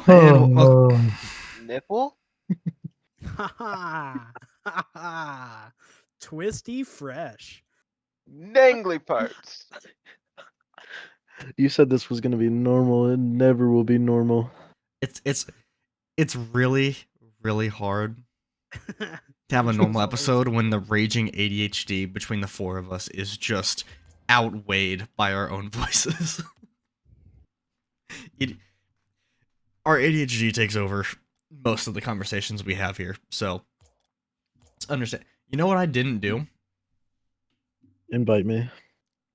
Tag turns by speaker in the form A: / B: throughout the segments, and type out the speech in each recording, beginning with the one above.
A: Hello, and welcome.
B: Nipple?
C: Ha ha! Ha ha! Twisty fresh.
B: Dangly parts.
A: You said this was gonna be normal. It never will be normal.
D: It's really hard to have a normal episode when the raging ADHD between the four of us is just outweighed by our own voices. Our ADHD takes over most of the conversations we have here, so let's understand. You know what I didn't do?
A: Invite me.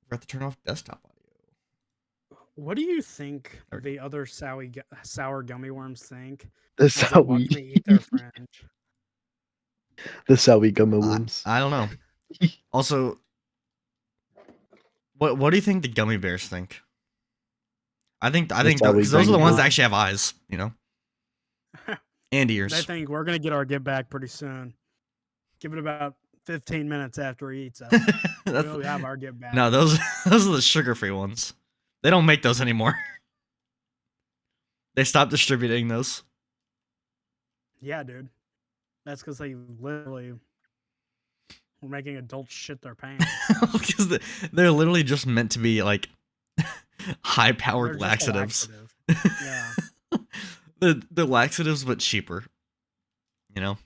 D: Forgot to turn off desktop audio.
C: What do you think
D: Or-
C: the other sour gummy worms think?
A: This
C: as
A: is
C: they
A: how
C: watch
A: we.
C: me eat their fringe?
A: This is how we gummy worms.
D: I don't know. Also, what do you think the gummy bears think? I think
A: how we
D: because those are the
A: gummy
D: ones that
A: bears.
D: actually have eyes, you know, and
C: They
D: ears.
C: think we're gonna get our get back pretty soon. Give it about 15 minutes after he eats us.
D: That's-
C: We'll have our get back.
D: No, those are the sugar-free ones. They don't make those anymore. They stopped distributing those.
C: Yeah, dude. That's because they literally were making adults shit their pants.
D: Because they're literally just meant to be like
C: They're
D: high-powered
C: just a
D: laxatives.
C: laxative. Yeah.
D: They're laxatives, but cheaper. You know,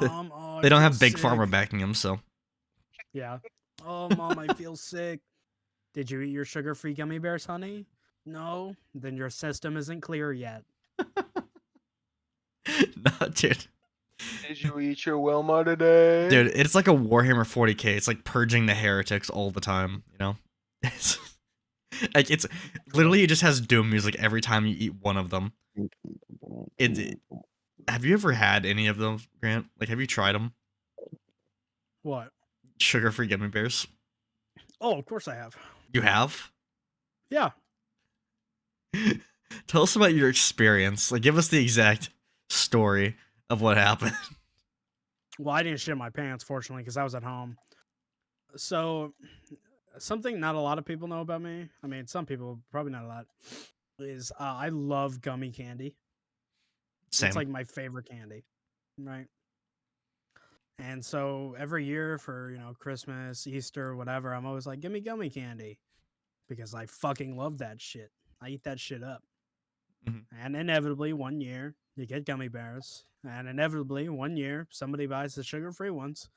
C: Mom, oh, I
D: they don't
C: feel
D: have Big Pharma
C: sick.
D: backing them, so
C: Yeah. Oh, Mom, I feel sick. Did you eat your sugar-free gummy bears, honey? No. Then your system isn't clear yet.
D: no, dude.
B: Did you eat your Wilma today?
D: Dude, it's like a Warhammer 40k. It's like purging the heretics all the time, you know? It's like it's literally it just has doom music every time you eat one of them. Have you ever had any of them, Grant? Like, have you tried them?
C: What?
D: Sugar-free gummy bears?
C: Oh, of course I have.
D: You have?
C: Yeah.
D: Tell us about your experience. Like, give us the exact story of what happened.
C: Well, I didn't shit my pants, fortunately, because I was at home. So, something not a lot of people know about me, I mean, some people, probably not a lot, is I love gummy candy.
D: Same.
C: It's like my favorite candy, right? And so every year for, Christmas, Easter, whatever, I'm always like, give me gummy candy because I fucking love that shit. I eat that shit up.
D: Mhm.
C: And inevitably, one year, you get gummy bears. And inevitably, one year, somebody buys the sugar-free ones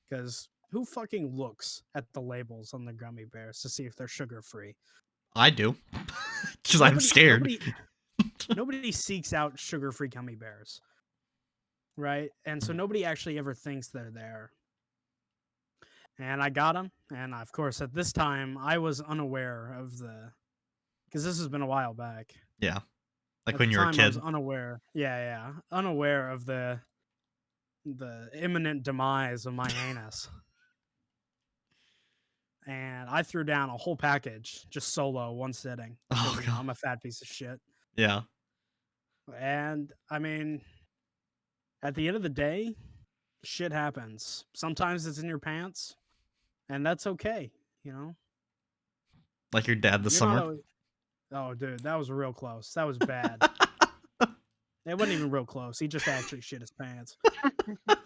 C: because who fucking looks at the labels on the gummy bears to see if they're sugar-free?
D: I do. Because I'm scared.
C: Nobody seeks out sugar-free gummy bears, right? And so nobody actually ever thinks they're there. And I got them, and of course, at this time, I was unaware of because this has been a while back.
D: Yeah. Like
C: At
D: when
C: the
D: you were a
C: time, I was
D: kid.
C: unaware. Yeah, unaware of the imminent demise of my anus. And I threw down a whole package just solo, one sitting.
D: Oh,
C: 'cause,
D: God.
C: I'm a fat piece of shit.
D: Yeah.
C: And I mean, at the end of the day, shit happens. Sometimes it's in your pants, and that's okay, you know?
D: Like your dad this
C: You're not
D: summer.
C: always- Oh, dude, that was real close. That was bad. It wasn't even real close. He just actually shit his pants.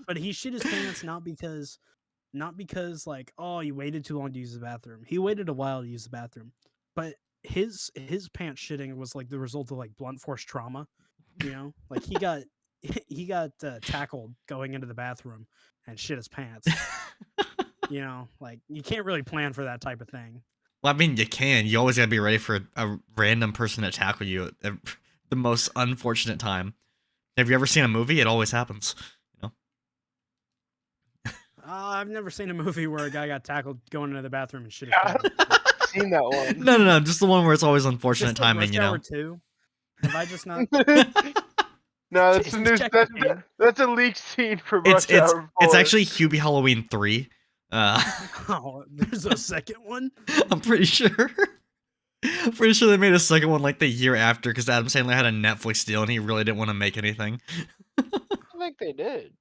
C: But he shit his pants not because like, oh, you waited too long to use the bathroom. He waited a while to use the bathroom. But his pants shitting was like the result of like blunt force trauma, you know? Like he got tackled going into the bathroom and shit his pants. You know, like you can't really plan for that type of thing.
D: Well, I mean, you can. You always gotta be ready for a random person to tackle you at the most unfortunate time. Have you ever seen a movie? It always happens. You know?
C: I've never seen a movie where a guy got tackled going into the bathroom and shit his
B: Yeah.
C: pants.
B: Seen that one.
D: No. Just the one where it's always unfortunate
C: Just like
D: timing,
C: Rush
D: you know?
C: Hour 2. Have I just not?
B: No, that's the
C: Jason's
B: news.
C: checking in.
B: That's a leaked scene for
D: It's
B: Rush Hour 4.
D: it's actually Hubie Halloween 3.
C: Oh, there's a second one?
D: I'm pretty sure. Pretty sure they made a second one like the year after because Adam Sandler had a Netflix deal and he really didn't want to make anything.
B: I think they did.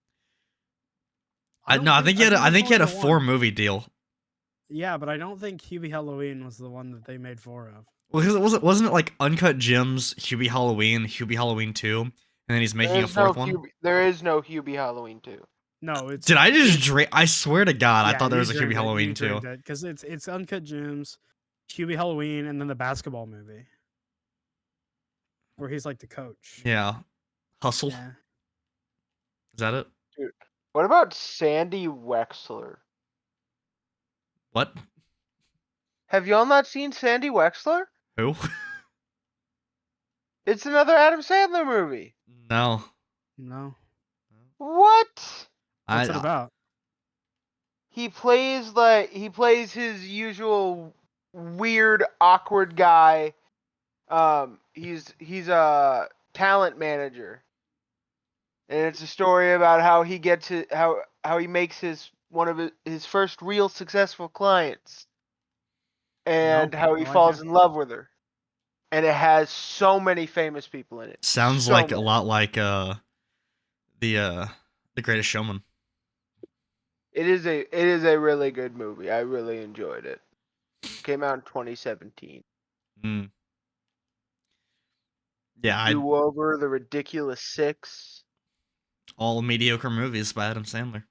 D: I think he had a
C: four
D: 4-movie deal.
C: Yeah, but I don't think Hubie Halloween was the one that they made 4 of.
D: Because wasn't it like Uncut Gems, Hubie Halloween 2, and then he's making a fourth one?
B: There is no Hubie Halloween 2.
C: No, it's.
D: Did I just drink? I swear to God, I thought there
C: you
D: was a Hubie Halloween 2.
C: Because it's Uncut Gems, Hubie Halloween, and then the basketball movie where he's like the coach.
D: Yeah. Hustle?
C: Yeah.
D: Is that it?
B: What about Sandy Wexler?
D: What?
B: Have y'all not seen Sandy Wexler?
D: Who?
B: It's another Adam Sandler movie.
D: No.
C: No.
B: What?
C: What's it about?
B: He plays his usual weird, awkward guy. He's a talent manager, and it's a story about how he gets how he makes one of his first real successful clients, and how he falls in love with her. And it has so many famous people in it.
D: Sounds
B: so
D: like
B: many.
D: a lot like the Greatest Showman.
B: It is a really good movie. I really enjoyed it. Came out in 2017.
D: Mm. Yeah,
B: Do Over, The Ridiculous Six.
D: All mediocre movies by Adam Sandler.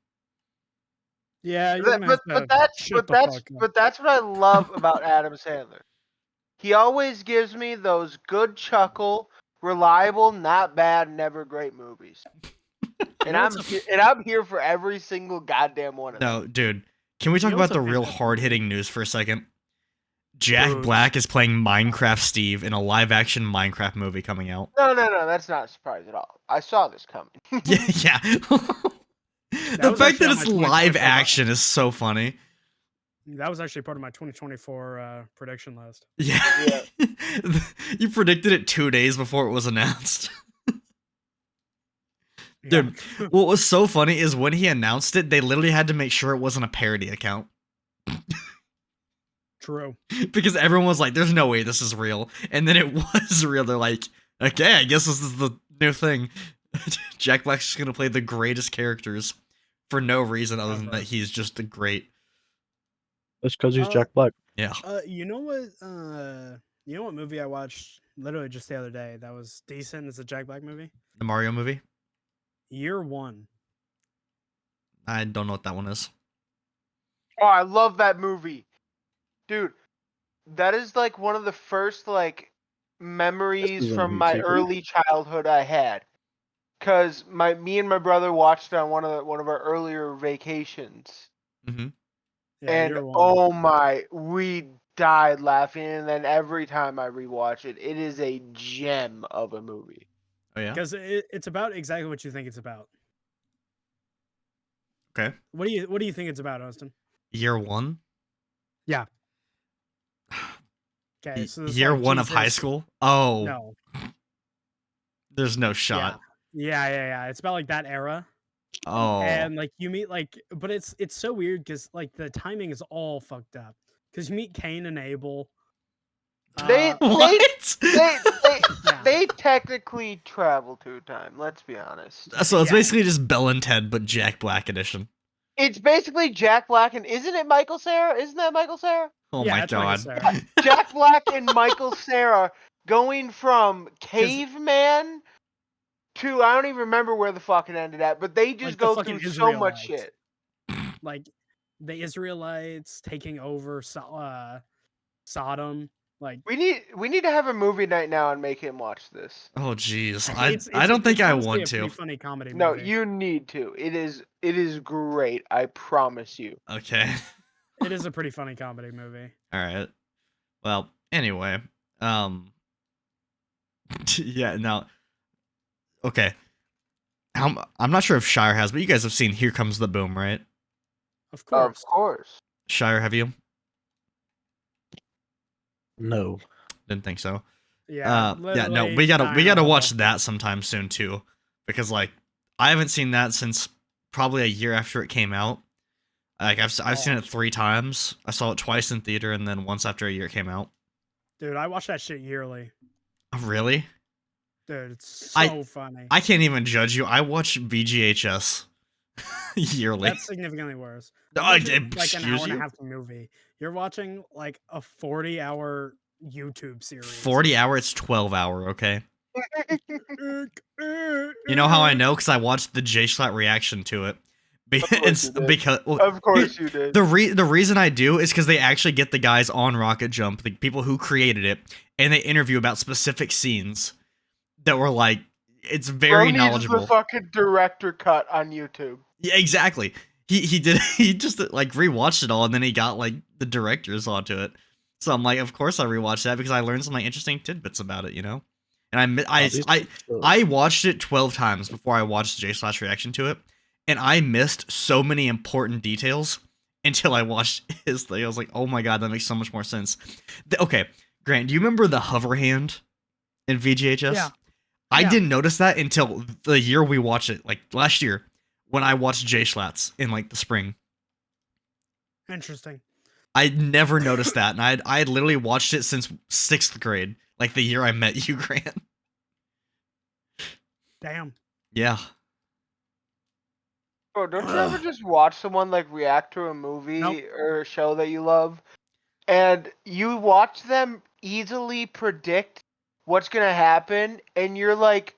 C: Yeah,
B: but that's what I love about Adam Sandler. He always gives me those good chuckle, reliable, not bad, never great movies. And I'm here for every single goddamn one of them.
D: No, dude. Can we talk about the real hard-hitting news for a second? Jack Black is playing Minecraft Steve in a live-action Minecraft movie coming out.
B: No, that's not a surprise at all. I saw this coming.
D: Yeah. The fact that it's live action is so funny.
C: That was actually part of my 2024 prediction list.
D: Yeah. You predicted it 2 days before it was announced. Dude, what was so funny is when he announced it, they literally had to make sure it wasn't a parody account.
C: True.
D: Because everyone was like, there's no way this is real. And then it was real. They're like, okay, I guess this is the new thing. Jack Black's just gonna play the greatest characters for no reason other than that he's just the great.
A: That's because he's Jack Black.
D: Yeah.
C: You know what movie I watched literally just the other day that was decent? It's a Jack Black movie.
D: The Mario movie?
C: Year One.
D: I don't know what that one is.
B: Oh, I love that movie. Dude, that is like one of the first like memories from my early childhood I had. Cause me and my brother watched it on one of our earlier vacations.
D: Mm-hmm.
C: Yeah,
B: and oh my, we died laughing. And then every time I rewatch it, it is a gem of a movie.
D: Oh yeah,
C: because it's about exactly what you think it's about.
D: Okay.
C: What do you think it's about, Austin?
D: Year One.
C: Yeah. Okay. So
D: year one of high school. Oh
C: no.
D: There's no shot.
C: Yeah. It's about like that era.
D: Oh.
C: And like you meet but it's so weird because like the timing is all fucked up. Because you meet Cain and Abel.
B: They
C: Yeah.
B: they technically travel through time. Let's be honest.
D: So it's basically just Bill and Ted, but Jack Black edition.
B: It's basically Jack Black and isn't it Michael Cera? Isn't that Michael Cera?
D: Oh
C: Yeah,
D: my
C: that's Michael
D: god.
C: Cera.
B: Jack Black and Michael Cera going from caveman to I don't even remember where the fuck it ended at, but they just
C: Like
B: go
C: the
B: through
C: fucking
B: so much
C: Israelites.
B: shit.
C: Like the Israelites taking over Sodom. Like
B: We need to have a movie night now and make him watch this.
D: Oh jeez.
C: it's
D: I don't think I
C: honestly
D: want
C: a
D: to.
C: pretty funny comedy
B: No,
C: movie.
B: you need to. It is great. I promise you.
D: Okay.
C: It is a pretty funny comedy movie.
D: All right. Well, anyway, yeah. Now, okay. I'm not sure if Shire has, but you guys have seen Here Comes the Boom, right?
C: Of course.
B: Of course.
D: Shire, have you?
A: No.
D: Didn't think so.
C: Yeah.
D: Yeah. No, we gotta watch that sometime soon too, because like I haven't seen that since probably a year after it came out. Like I've seen it 3 times. I saw it twice in theater and then once after a year it came out.
C: Dude, I watch that shit yearly.
D: Oh, really?
C: Dude, it's so funny.
D: I can't even judge you. I watch VGHS yearly.
C: That's significantly worse.
D: Like
C: Like an hour and a half movie. You're watching like a 40-hour YouTube series.
D: 40-hour, it's 12-hour, okay? You know how I know? Because I watched the J-Slat reaction to it.
B: course you did.
D: Because
B: Of course you did.
D: the reason I do is because they actually get the guys on Rocket Jump, the people who created it, and they interview about specific scenes that were like, it's very
B: Bro needs
D: knowledgeable.
B: the fucking director cut on YouTube.
D: Yeah, exactly. He just like rewatched it all, and then he got like the directors onto it. So I'm like, of course I rewatched that because I learned some like interesting tidbits about it, you know. And I watched it 12 times before I watched J/Slash reaction to it, and I missed so many important details until I watched his thing. I was like, oh my god, that makes so much more sense. Okay, Grant, do you remember the hover hand in VGHS?
C: Yeah.
D: I
C: Yeah.
D: didn't notice that until the year we watched it, like last year, when I watched J/Slats in like the spring.
C: Interesting.
D: I never noticed that, and I had literally watched it since 6th grade, like the year I met you, Grant.
C: Damn.
D: Yeah.
B: Bro, don't you ever just watch someone like react to a movie
C: Nope.
B: or a show that you love, and you watch them easily predict what's gonna happen, and you're like,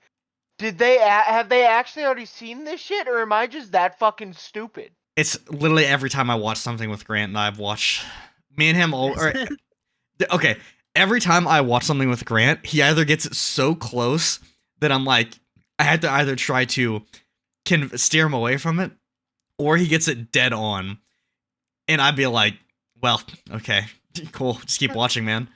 B: did they have they actually already seen this shit, or am I just that fucking stupid?
D: It's literally every time I watch something with Grant, and I've watched me and him all. Or, okay, every time I watch something with Grant, he either gets it so close that I'm like, I had to either try to steer him away from it, or he gets it dead on, and I'd be like, well, okay, cool, just keep watching, man.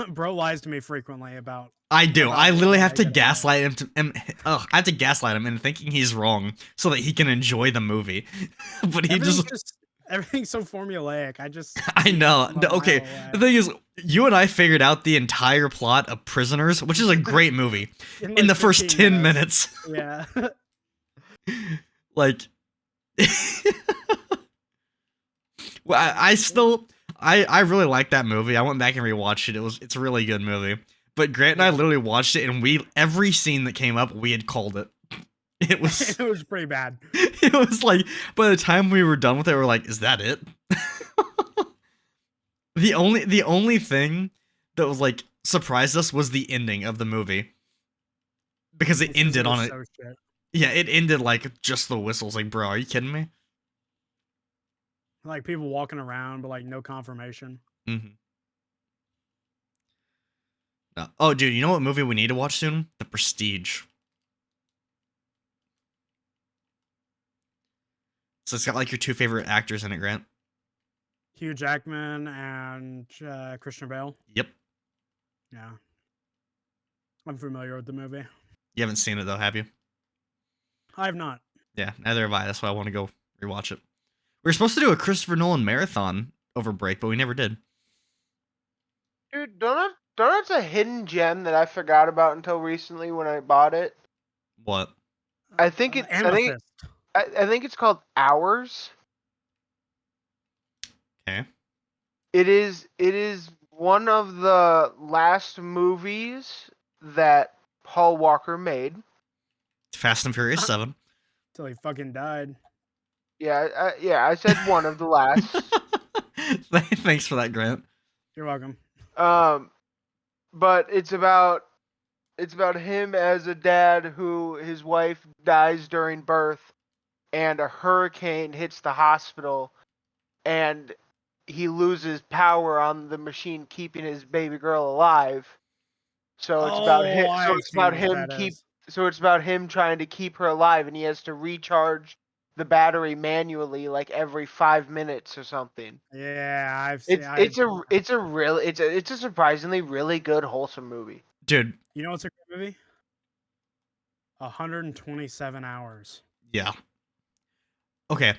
C: Bro lies to me frequently about.
D: I do.
C: About
D: I literally
C: what
D: have
C: I
D: to
C: get about.
D: gaslight him. I have to gaslight him into thinking he's wrong so that he can enjoy the movie. But he
C: Everything's so formulaic. I just.
D: I know.
C: I'm a
D: Okay,
C: mile
D: the
C: away.
D: thing is, you and I figured out the entire plot of Prisoners, which is a great movie, in
C: like
D: the first
C: 15
D: 10 minutes.
C: Yeah.
D: Like, well, I really like that movie. I went back and rewatched it. It's a really good movie. But Grant and I literally watched it, and every scene that came up, we had called it. It was
C: It was pretty bad.
D: it was like by the time we were done with it, we're like, is that it? The only thing that was like surprised us was the ending of the movie. Because it
C: Because
D: ended on
C: was
D: it.
C: so shit.
D: Yeah, it ended like just the whistles. Like, bro, are you kidding me?
C: Like people walking around, but like no confirmation.
D: Mm-hmm. No. Oh, dude, you know what movie we need to watch soon? The Prestige. So it's got like your two favorite actors in it, Grant.
C: Hugh Jackman and Christian Bale.
D: Yep.
C: Yeah. I'm familiar with the movie.
D: You haven't seen it though, have you?
C: I have not.
D: Yeah, neither have I. That's why I want to go rewatch it. We were supposed to do a Christopher Nolan marathon over break, but we never did.
B: Dude, Donut's a hidden gem that I forgot about until recently when I bought it.
D: What?
B: I think
C: Amethyst.
B: I think it's called Hours.
D: Okay.
B: It is one of the last movies that Paul Walker made.
D: Fast and Furious 7.
C: Till he fucking died.
B: Yeah, I said one of the last.
D: Thanks for that, Grant.
C: You're welcome.
B: But it's about him as a dad who his wife dies during birth, and a hurricane hits the hospital, and he loses power on the machine keeping his baby girl alive. So it's about him.
C: I
B: So it's
C: see
B: about
C: what
B: him
C: that
B: keep.
C: is.
B: So it's about him trying to keep her alive, and he has to recharge the battery manually like every 5 minutes or something.
C: Yeah, I've seen.
B: It's a surprisingly really good wholesome movie.
D: Dude,
C: You know what's a great movie? 127 hours.
D: yeah. Okay.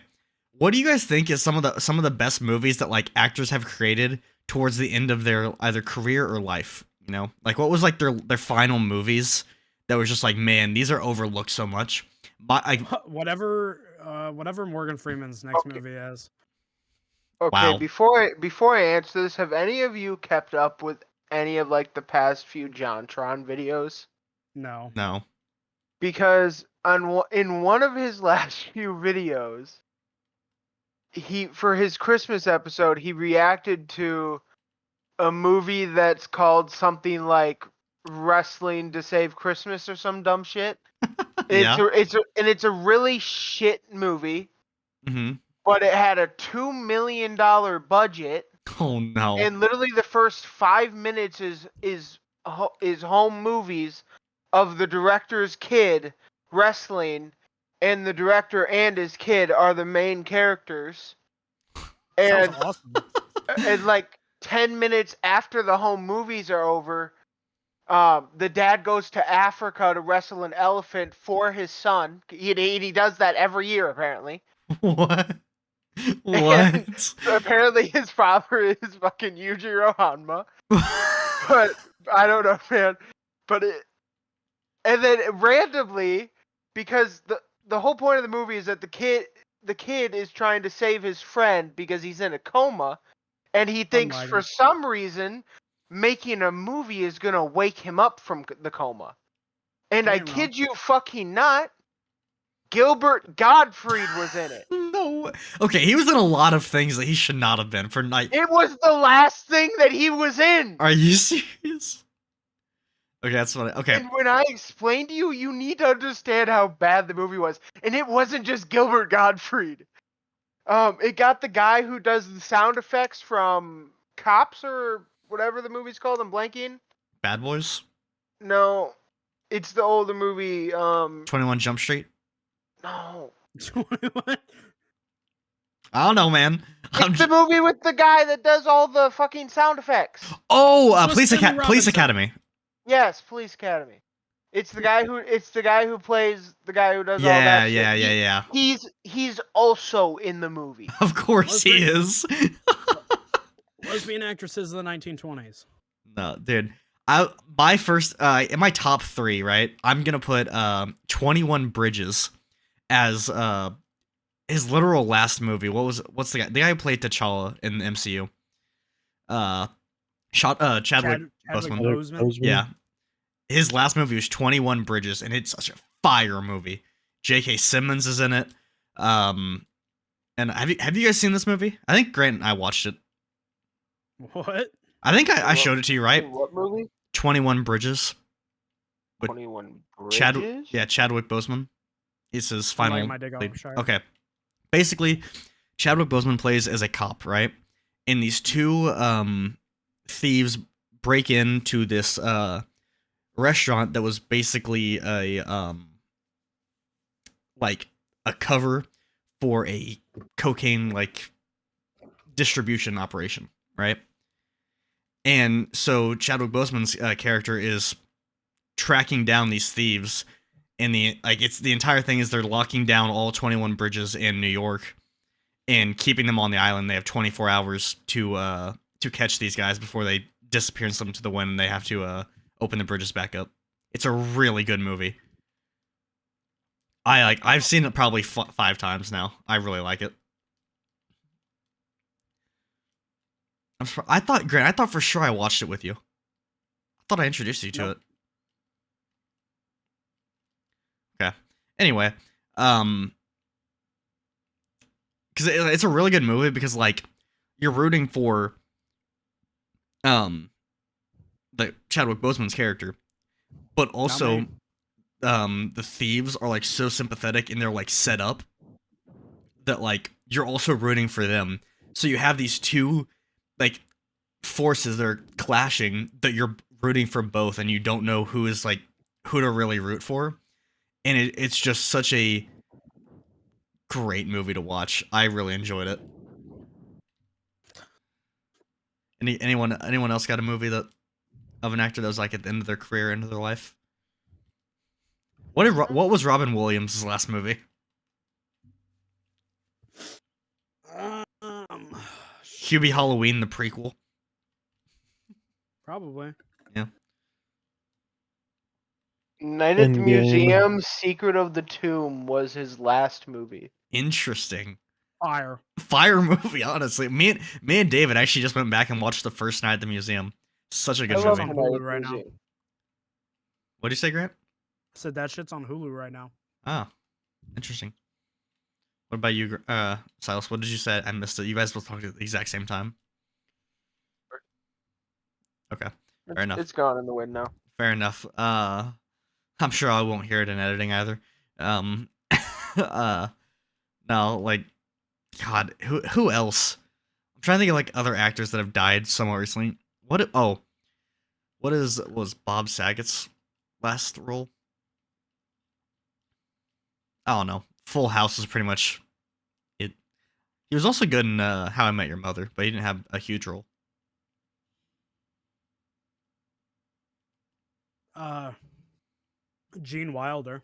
D: What do you guys think is some of the best movies that like actors have created towards the end of their either career or life? You know? Like what was like their final movies that was just like, man, these are overlooked so much.
C: Whatever Morgan Freeman's next
B: Okay.
C: movie is.
B: Okay,
D: Wow.
B: before I answer this, have any of you kept up with any of like the past few JonTron videos?
C: No.
D: No.
B: Because in one of his last few videos, for his Christmas episode, he reacted to a movie that's called something like Wrestling to Save Christmas or some dumb shit.
D: Yeah.
B: It's a really shit movie,
D: Mm-hmm.
B: but it had a $2 million budget,
D: Oh no.
B: and literally the first 5 minutes is home movies of the director's kid wrestling, and the director and his kid are the main characters.
C: Sounds
B: And
C: awesome.
B: and like 10 minutes after the home movies are over, the dad goes to Africa to wrestle an elephant for his son. He does that every year, apparently.
D: What?
B: And
D: What?
B: apparently his father is fucking Yujiro Hanma. But I don't know, man. But and then randomly, because the whole point of the movie is that the kid is trying to save his friend because he's in a coma, and he thinks
C: Almighty.
B: for some reason making a movie is gonna wake him up from the coma. And I
C: Ain't wrong.
B: kid you fucking not, Gilbert Gottfried was in it.
D: No. Okay, he was in a lot of things that he should not have been for night.
B: It was the last thing that he was in.
D: Are you serious? Okay, that's funny. Okay.
B: And when I explained to you, you need to understand how bad the movie was. And it wasn't just Gilbert Gottfried. It got the guy who does the sound effects from Cops or whatever the movie's called. I'm blanking.
D: Bad Boys?
B: No, it's the older movie.
D: 21 Jump Street?
B: No,
D: I don't know, man.
B: it's the movie with the guy that does all the fucking sound effects.
D: Oh,
C: This was
D: Police
C: Timmy
D: Police
C: Robinson.
D: Academy.
B: Yes, Police Academy. It's the guy who plays the guy who does all
D: Yeah,
B: that.
D: yeah,
B: shit.
D: yeah, yeah.
B: He's also in the movie.
D: Of course he is.
C: Lesbian actresses of the 1920s.
D: No, dude. My first in my top 3, right? I'm gonna put 21 Bridges as his literal last movie. What's the guy who played T'Challa in the MCU? Chadwick
C: Chadwick
D: Boseman.
C: Boseman.
D: Yeah. His last movie was 21 Bridges, and it's such a fire movie. J.K. Simmons is in it. And have you guys seen this movie? I think Grant and I watched it.
C: What?
D: I think I showed it to you, right?
B: What movie?
D: 21 Bridges. With
B: 21 Bridges?
D: Chadwick Boseman. It's his
C: I'm
D: final.
C: laying my dick off, Shire.
D: Okay. Basically, Chadwick Boseman plays as a cop, right? And these two thieves break into this restaurant that was basically a like a cover for a cocaine like distribution operation, right? And so Chadwick Boseman's character is tracking down these thieves, and the entire thing is they're locking down all 21 bridges in New York and keeping them on the island. They have 24 hours to catch these guys before they disappear and slip into the wind, and they have to open the bridges back up. It's a really good movie. I've seen it probably 5 times now. I really like it. I thought for sure I watched it with you. I thought I introduced you to
C: Nope.
D: it. Okay. Anyway, because it's a really good movie because like you're rooting for the Chadwick Boseman's character, but also
C: me.
D: the thieves are like so sympathetic and they're like set up that like you're also rooting for them. So you have these two like forces that are clashing that you're rooting for both, and you don't know who to really root for. And it's just such a great movie to watch. I really enjoyed it. Anyone else got a movie that of an actor that was like at the end of their career, end of their life? What was Robin Williams' last movie? Hubie Halloween, the prequel.
C: Probably.
B: Night at the
A: Endgame.
B: Museum, Secret of the Tomb was his last movie.
D: Interesting.
C: Fire.
D: Movie, honestly. Me and David actually just went back and watched the first Night at the Museum. Such a good
B: I love
D: movie.
C: on
B: Night at
C: Hulu
B: the
C: right now.
B: Museum.
D: What'd you say, Grant?
C: Said that shit's on Hulu right now.
D: Ah, interesting. What about you, Silas? What did you say? I missed it. You guys both talked at the exact same time. Okay, fair enough.
B: It's gone in the wind now.
D: Fair enough. I'm sure I won't hear it in editing either. Uh, no, like, God, who else? I'm trying to think of like other actors that have died somewhat recently. What was Bob Saget's last role? I don't know. Full House is pretty much it. He was also good in How I Met Your Mother, but he didn't have a huge role.
C: Gene Wilder.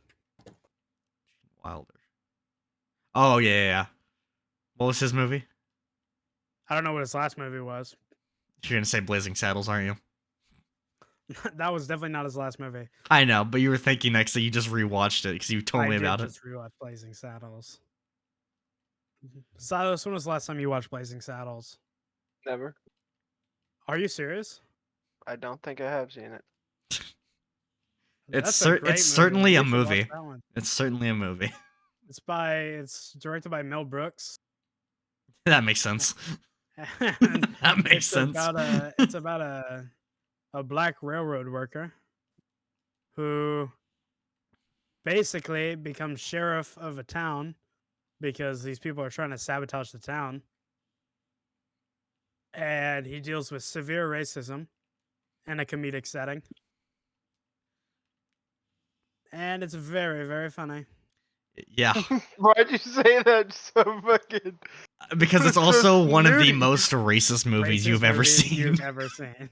D: Wilder. Oh yeah. What was his movie?
C: I don't know what his last movie was.
D: You're gonna say Blazing Saddles, aren't you?
C: That was definitely not his last movie.
D: I know, but you were thinking next that you just rewatched it because you told me about
C: I
D: it.
C: just rewatched Blazing Saddles. Silas, when was the last time you watched Blazing Saddles?
B: Never.
C: Are you serious?
B: I don't think I have seen it.
D: It's
C: That's a great
D: it's
C: movie.
D: certainly
C: You
D: a
C: should watch
D: movie.
C: that one.
D: It's certainly a movie.
C: It's directed by Mel Brooks.
D: That makes sense.
C: And
D: That makes
C: it's
D: sense.
C: about a black railroad worker who basically becomes sheriff of a town because these people are trying to sabotage the town. And he deals with severe racism in a comedic setting. And it's very, very funny.
D: Yeah,
B: Why'd you say that so fucking?
D: because it's
B: So
D: also one of the
B: snooty.
D: most racist movies
C: Racist
D: you've ever
C: movies
D: seen.
C: You've ever seen.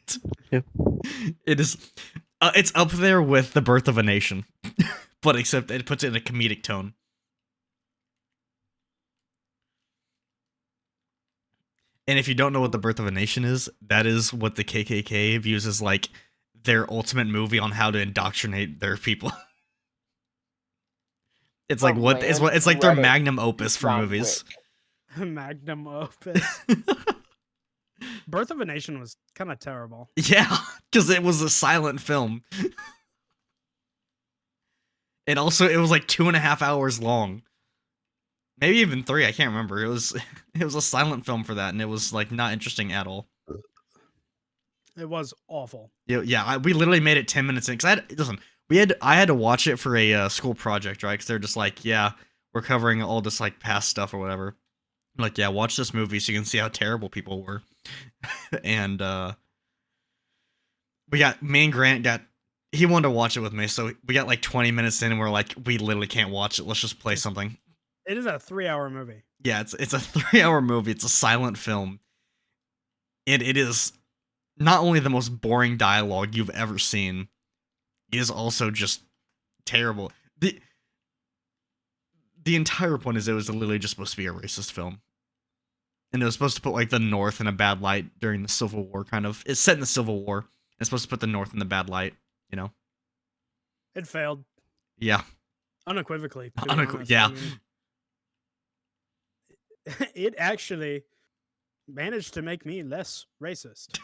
D: It is. It's up there with The Birth of a Nation, but except it puts it in a comedic tone. And if you don't know what The Birth of a Nation is, that is what the KKK views as like their ultimate movie on how to indoctrinate their people. It's like it's like their magnum opus for
B: John
D: movies.
B: Wick.
C: Magnum opus. Birth of a Nation was kind of terrible.
D: Yeah, because it was a silent film. And also, it was like 2.5 hours long. Maybe even 3, I can't remember. It was a silent film for that, and it was like not interesting at all.
C: It was awful.
D: Yeah, we literally made it 10 minutes in. Cause I had to watch it for a school project, right? Because they're just like, yeah, we're covering all this like past stuff or whatever. Like, yeah, watch this movie so you can see how terrible people were. And me and Grant he wanted to watch it with me, so we got like 20 minutes in and we're like, we literally can't watch it. Let's just play something.
C: It is a 3-hour movie.
D: Yeah, it's a 3-hour movie. It's a silent film. And it is not only the most boring dialogue you've ever seen, it is also just terrible. The entire point is it was literally just supposed to be a racist film. And it was supposed to put like the North in a bad light during the Civil War, kind of. It's set in the Civil War. It's supposed to put the North in the bad light, you know?
C: It failed
D: Yeah.
C: unequivocally. to be honest.
D: Yeah.
C: I mean, it actually managed to make me less racist.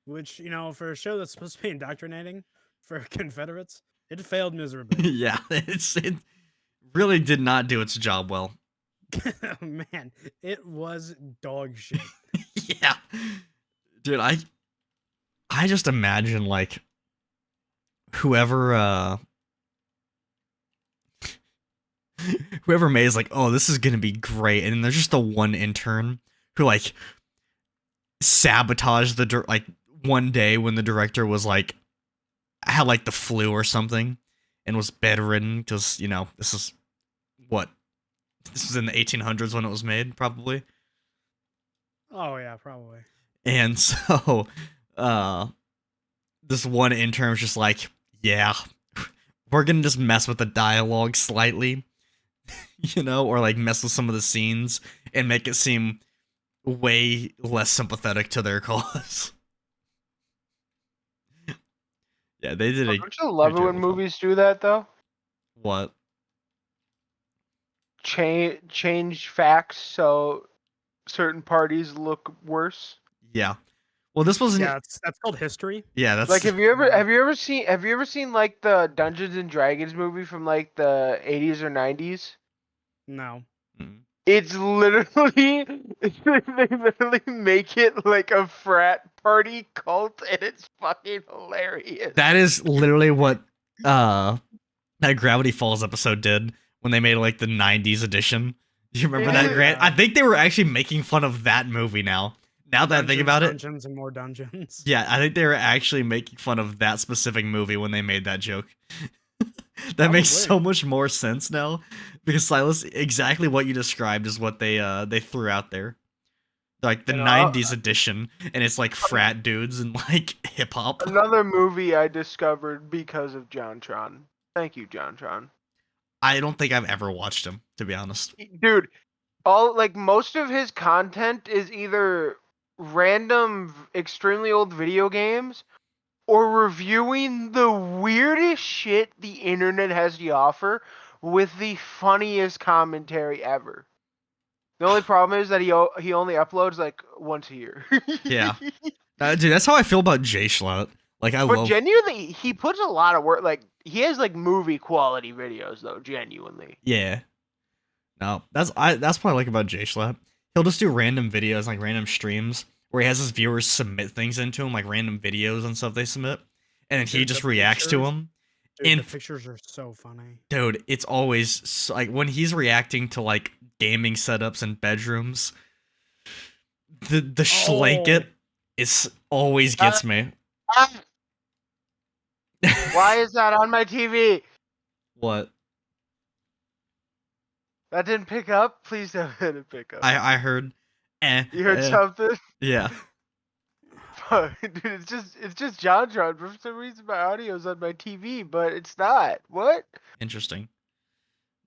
C: Which, for a show that's supposed to be indoctrinating for Confederates, it failed miserably.
D: Yeah, it really did not do its job well.
C: Man, it was dog shit.
D: Yeah. Dude, I just imagine like whoever made is like, oh, this is gonna be great, and then there's just the one intern who like sabotaged like one day when the director was like had like the flu or something and was bedridden because this was in the 1800s when it was made, probably.
C: Oh yeah, probably.
D: And so this one intern was just like, yeah, we're gonna just mess with the dialogue slightly, or like mess with some of the scenes and make it seem way less sympathetic to their cause. Yeah, they did
B: Don't you love it when movies do that though?
D: What?
B: Change facts so certain parties look worse.
D: Yeah. Well, this wasn't.
C: Yeah, that's called history.
D: Yeah, that's
B: Like, have you ever seen like the Dungeons and Dragons movie from like the 80s or 90s?
C: No.
B: It's literally they literally make it like a frat party cult, and it's fucking hilarious.
D: That is literally what that Gravity Falls episode did when they made like the 90s edition. You remember that,
B: Yeah.
D: Grant? I think they were actually making fun of that movie now. Now that I think about it,
C: Dungeons and more dungeons.
D: yeah, I think they were actually making fun of that specific movie when they made that joke. That makes so
C: Probably.
D: much more sense now because Silas, exactly what you described is what they threw out there, like the
B: You know,
D: 90s edition, and it's like frat dudes and like hip hop.
B: Another movie I discovered because of JonTron. Thank you, JonTron.
D: I don't think I've ever watched him, to be honest.
B: Dude, all like most of his content is either random extremely old video games or reviewing the weirdest shit the internet has to offer with the funniest commentary ever. The only problem is that he only uploads like once a year.
D: Yeah. Dude, that's how I feel about Jay Schlatt. Like, I
B: But
D: love.
B: genuinely, he puts a lot of work. Like he has like movie quality videos though. Genuinely.
D: Yeah. No, that's what I like about Jay Schlatt. He'll just do random videos, like random streams, where he has his viewers submit things into him, like random videos and stuff they submit, and then he
C: Dude,
D: just
C: the
D: reacts to
C: pictures-
D: them.
C: Dude,
D: In-
C: the pictures are so funny.
D: Dude, it's always like when he's reacting to like gaming setups and bedrooms. The schlanket is always gets me.
B: Ah! Why is that on my TV?
D: What?
B: That didn't pick up. Please don't let it pick up.
D: I heard.
B: You heard something?
D: Yeah.
B: Fuck, dude, it's just JonTron. For some reason, my audio's on my TV, but it's not. What?
D: Interesting.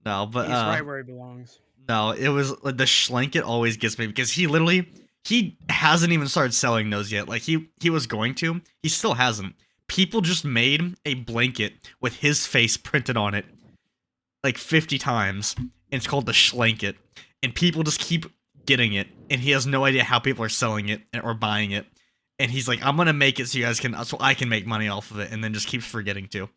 D: No, but
C: He's right where he belongs.
D: no, it was like the schlanket always gets me because he hasn't even started selling those yet. Like he was going to, he still hasn't. People just made a blanket with his face printed on it like 50 times, and it's called the schlanket, and people just keep getting it, and he has no idea how people are selling it or buying it, and he's like, I'm gonna make it so I can make money off of it, and then just keeps forgetting to.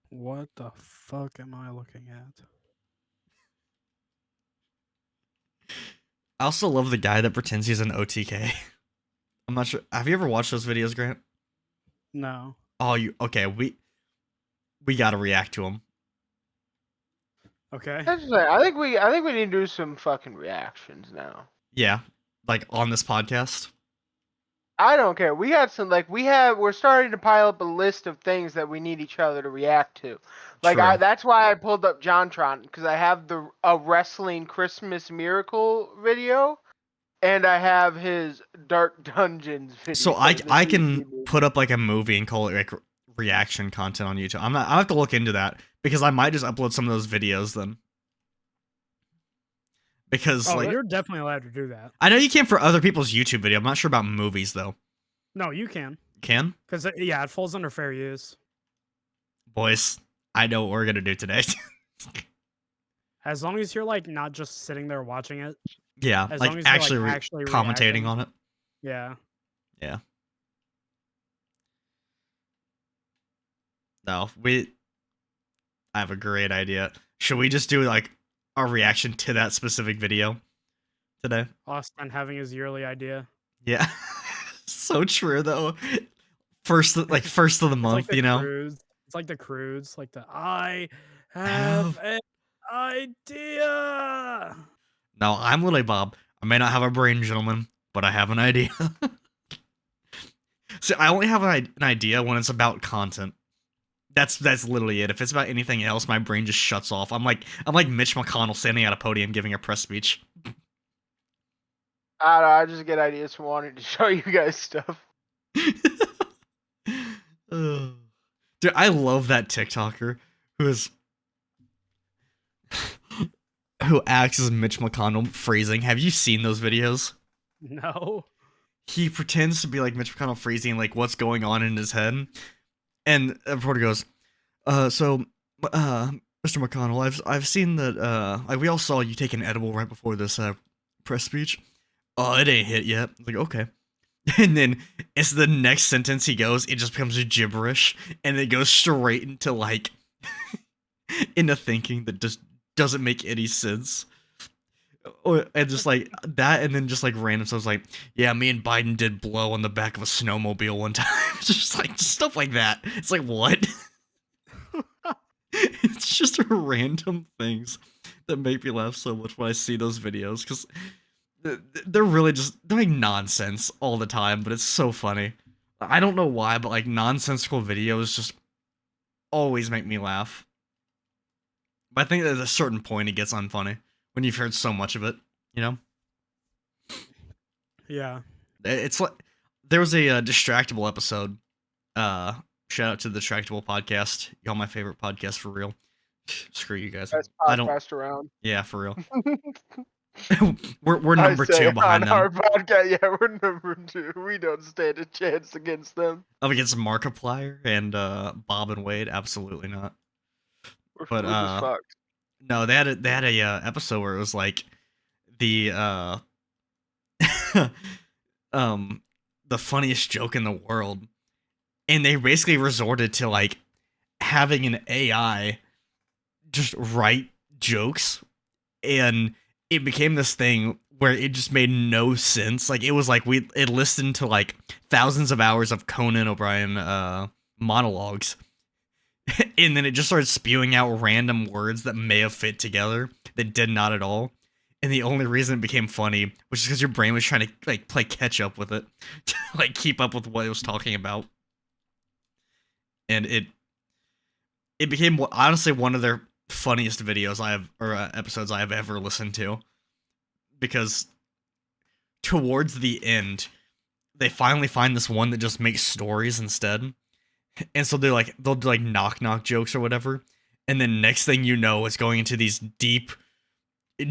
C: What the fuck am I looking at?
D: I also love the guy that pretends he's an OTK. I'm not sure. Have you ever watched those videos, Grant?
C: No.
D: Oh, okay. We gotta react to him.
C: Okay.
B: That's just like, I think we need to do some fucking reactions now.
D: Yeah, like on this podcast.
B: I don't care. We got some we're starting to pile up a list of things that we need each other to react to. Like
D: True.
B: that's why I pulled up JonTron because I have a wrestling Christmas miracle video, and I have his Dark Dungeons video.
D: So I
B: the
D: can
B: DVD movie.
D: put up like a movie and call it like reaction content on YouTube. I have to look into that because I might just upload some of those videos then. Because
C: Oh,
D: like
C: you're definitely allowed to do that.
D: I know you can for other people's YouTube video. I'm not sure about movies though.
C: No, you can.
D: Can?
C: Because, yeah, it falls under fair use.
D: Boys, I know what we're gonna do today.
C: As long as you're, like, not just sitting there watching it.
D: Yeah,
C: As
D: like
C: long as you're,
D: actually,
C: like, actually
D: commentating
C: reacting.
D: on it.
C: Yeah.
D: No, I have a great idea. Should we just do like our reaction to that specific video today?
C: Austin having his yearly idea.
D: Yeah, so true though. First of the
C: It's like
D: month,
C: the
D: you know.
C: Cruise. It's like the cruise. Like the I have an idea.
D: No, I'm Lily Bob. I may not have a brain, gentlemen, but I have an idea. See, I only have an idea when it's about content. That's literally it. If it's about anything else, my brain just shuts off. I'm like Mitch McConnell standing at a podium giving a press speech.
B: I don't know. I just get ideas from wanting to show you guys stuff.
D: Ugh. Dude, I love that TikToker who acts as Mitch McConnell freezing. Have you seen those videos?
C: No.
D: He pretends to be like Mitch McConnell freezing, like what's going on in his head. And a reporter goes, Mr. McConnell, I've seen that, like we all saw you take an edible right before this press speech. Oh, it ain't hit yet. Like, okay. And then it's the next sentence he goes, it just becomes gibberish, and it goes straight into like into thinking that just doesn't make any sense. And just like that, and then just like random stuff like, yeah, me and Biden did blow on the back of a snowmobile one time. Just like stuff like that. It's like, what? It's just random things that make me laugh so much when I see those videos, because they're really just, they're like nonsense all the time, but it's so funny. I don't know why, but like nonsensical videos just always make me laugh. But I think at a certain point it gets unfunny when you've heard so much of it, you know?
C: Yeah.
D: It's like, there was a Distractable episode. Shout out to the Distractable podcast. Y'all my favorite podcast for real. Screw you guys.
B: Best
D: I don't.
B: podcast around.
D: Yeah, for real. we're
B: I
D: number
B: say
D: 2 behind
B: on our
D: them.
B: podcast, yeah, we're number 2. We don't stand a chance against them.
D: Up against Markiplier and Bob and Wade, absolutely not.
B: We're just fucked.
D: No, they had a episode where it was like the the funniest joke in the world, and they basically resorted to like having an AI just write jokes, and it became this thing where it just made no sense. Like it was like it listened to like thousands of hours of Conan O'Brien monologues, and then it just started spewing out random words that may have fit together that did not at all. And the only reason it became funny was just because your brain was trying to like play catch up with it, to like keep up with what it was talking about. And it became honestly one of their funniest videos episodes I have ever listened to, because towards the end they finally find this one that just makes stories instead. And so they'll do like knock jokes or whatever, and then next thing you know, it's going into these deep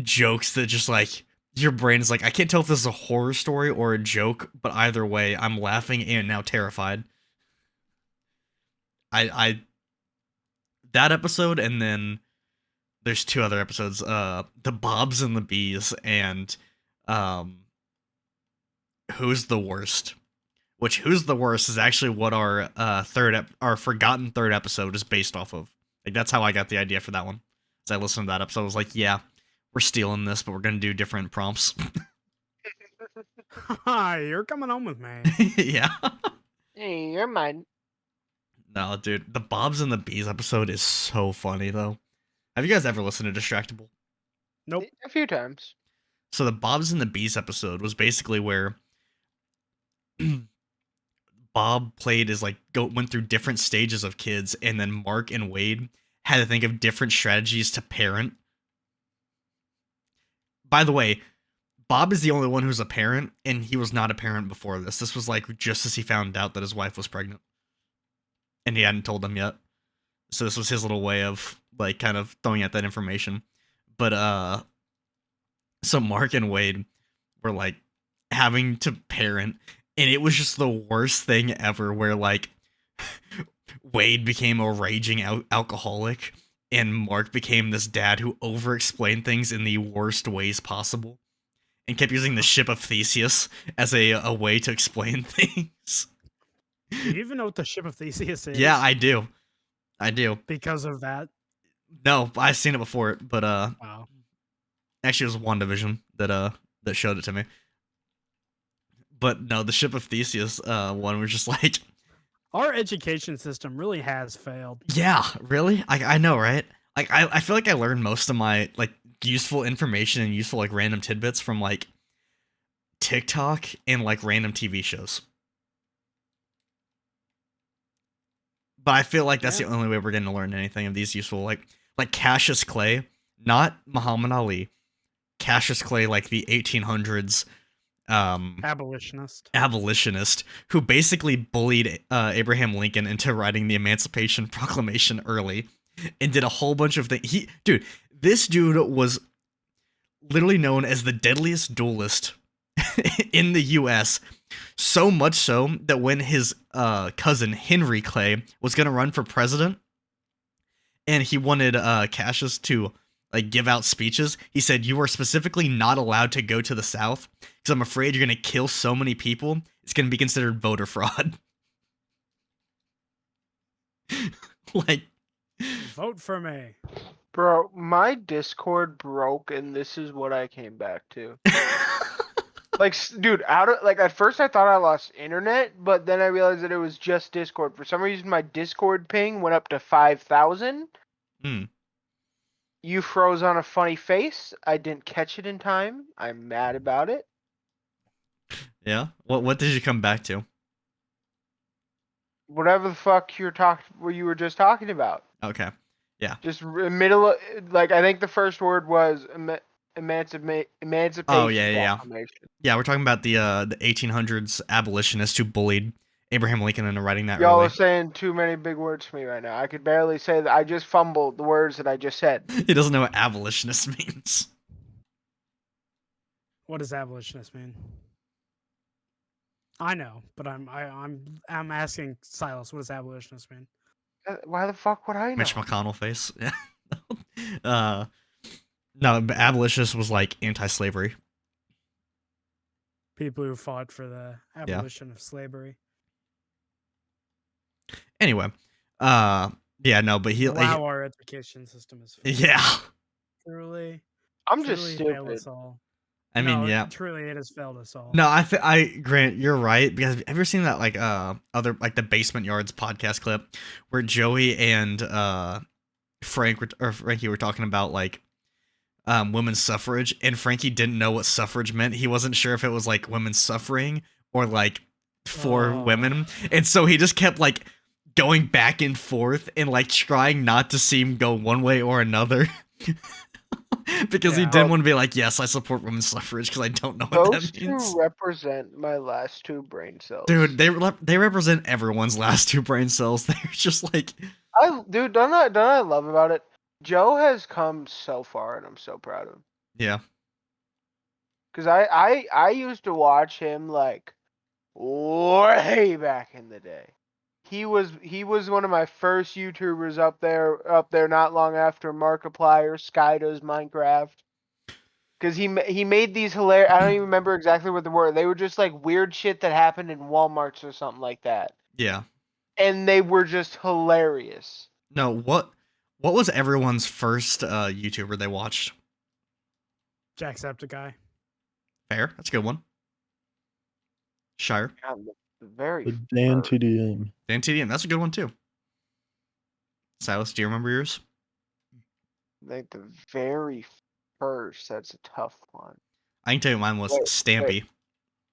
D: jokes that just like your brain is like, I can't tell if this is a horror story or a joke, but either way, I'm laughing and now terrified. I that episode, and then there's 2 other episodes, the Bobs and the Bees and Who's the Worst. Which Who's the Worst is actually what our our forgotten third episode is based off of. Like that's how I got the idea for that one. As I listened to that episode, I was like, yeah, we're stealing this, but we're gonna do different prompts.
C: You're coming home with me.
D: Yeah.
B: Hey, you're mine.
D: No, dude, the Bobs and the Bees episode is so funny though. Have you guys ever listened to Distractable?
C: Nope.
B: A few times.
D: So the Bobs and the Bees episode was basically where Bob played as like went through different stages of kids, and then Mark and Wade had to think of different strategies to parent. By the way, Bob is the only one who's a parent, and he was not a parent before this. This was like just as he found out that his wife was pregnant, and he hadn't told them yet. So this was his little way of like kind of throwing out that information. But so Mark and Wade were like having to parent, and it was just the worst thing ever, where like Wade became a raging alcoholic, and Mark became this dad who over-explained things in the worst ways possible, and kept using the ship of Theseus as a way to explain things.
C: Do you even know what the ship of Theseus is?
D: Yeah, I do.
C: Because of that?
D: No, I've seen it before, but
C: Wow.
D: actually it was WandaVision that showed it to me. But no, the ship of Theseus one was just like,
C: Our education system really has failed.
D: yeah, really? I know, right? Like I feel like I learned most of my like useful information and useful like random tidbits from like TikTok and like random TV shows. But I feel like that's
C: Yeah.
D: the only way we're going to learn anything of these useful, like Cassius Clay, not Muhammad Ali. Cassius Clay, like the 1800s abolitionist who basically bullied Abraham Lincoln into writing the Emancipation Proclamation early, and did a whole bunch of things. This dude was literally known as the deadliest duelist in the U.S., so much so that when his cousin Henry Clay was going to run for president, and he wanted Cassius to like give out speeches, he said, "You are specifically not allowed to go to the South because I'm afraid you're going to kill so many people. It's going to be considered voter fraud." Like,
C: Vote for me.
B: Bro, my Discord broke, and this is what I came back to. Like, dude, at first I thought I lost internet, but then I realized that it was just Discord. For some reason, my Discord ping went up to 5,000.
D: Hmm.
B: You froze on a funny face. I didn't catch it in time. I'm mad about it.
D: Yeah. What did you come back to?
B: Whatever the fuck what you were just talking about.
D: Okay.
B: Just middle, like I think the first word was emancipation.
D: Oh, yeah.
B: Proclamation.
D: Yeah, we're talking about the 1800s abolitionist who bullied Abraham Lincoln into writing that
B: Y'all
D: early.
B: are saying too many big words for me right now. I could barely say that. I just fumbled the words that I just said.
D: He doesn't know what abolitionist means.
C: What does abolitionist mean? I know, but I'm asking Silas. What does abolitionist mean?
B: Why the fuck would I know?
D: Mitch McConnell face. Yeah. No, but abolitionist was like anti-slavery.
C: People who fought for the abolition of slavery.
D: Anyway, yeah, no, but
C: Wow, our education system is failed.
D: yeah.
C: Truly,
B: I'm just
C: truly failed
B: stupid.
C: us all.
D: I mean,
C: No,
D: yeah.
C: Truly, it has failed us all.
D: No, I Grant, you're right, because have you ever seen that other like the Basement Yards podcast clip where Joey and Frankie were talking about like women's suffrage, and Frankie didn't know what suffrage meant. He wasn't sure if it was like women suffering or like for women, and so he just kept like going back and forth and like trying not to seem go one way or another. Because he didn't want to be like, yes, I support women's suffrage, because I don't know what
B: Those
D: that means.
B: two represent my last two brain cells.
D: Dude, they represent everyone's last two brain cells. They're just like,
B: don't I love about it? Joe has come so far, and I'm so proud of him.
D: yeah.
B: Because I used to watch him like way back in the day. He was one of my first YouTubers up there not long after Markiplier, Skydoes Minecraft. Because he made these hilarious. I don't even remember exactly what they were. They were just like weird shit that happened in Walmarts or something like that.
D: Yeah.
B: And they were just hilarious.
D: No, what was everyone's first YouTuber they watched?
C: Jacksepticeye.
D: Fair. That's a good one. Shire.
B: Very
A: The Dan TDM.
D: Dan TDM. That's a good one too. Silas, do you remember yours?
B: I think the very first. That's a tough one.
D: I can tell you mine was
B: Wait,
D: Stampy.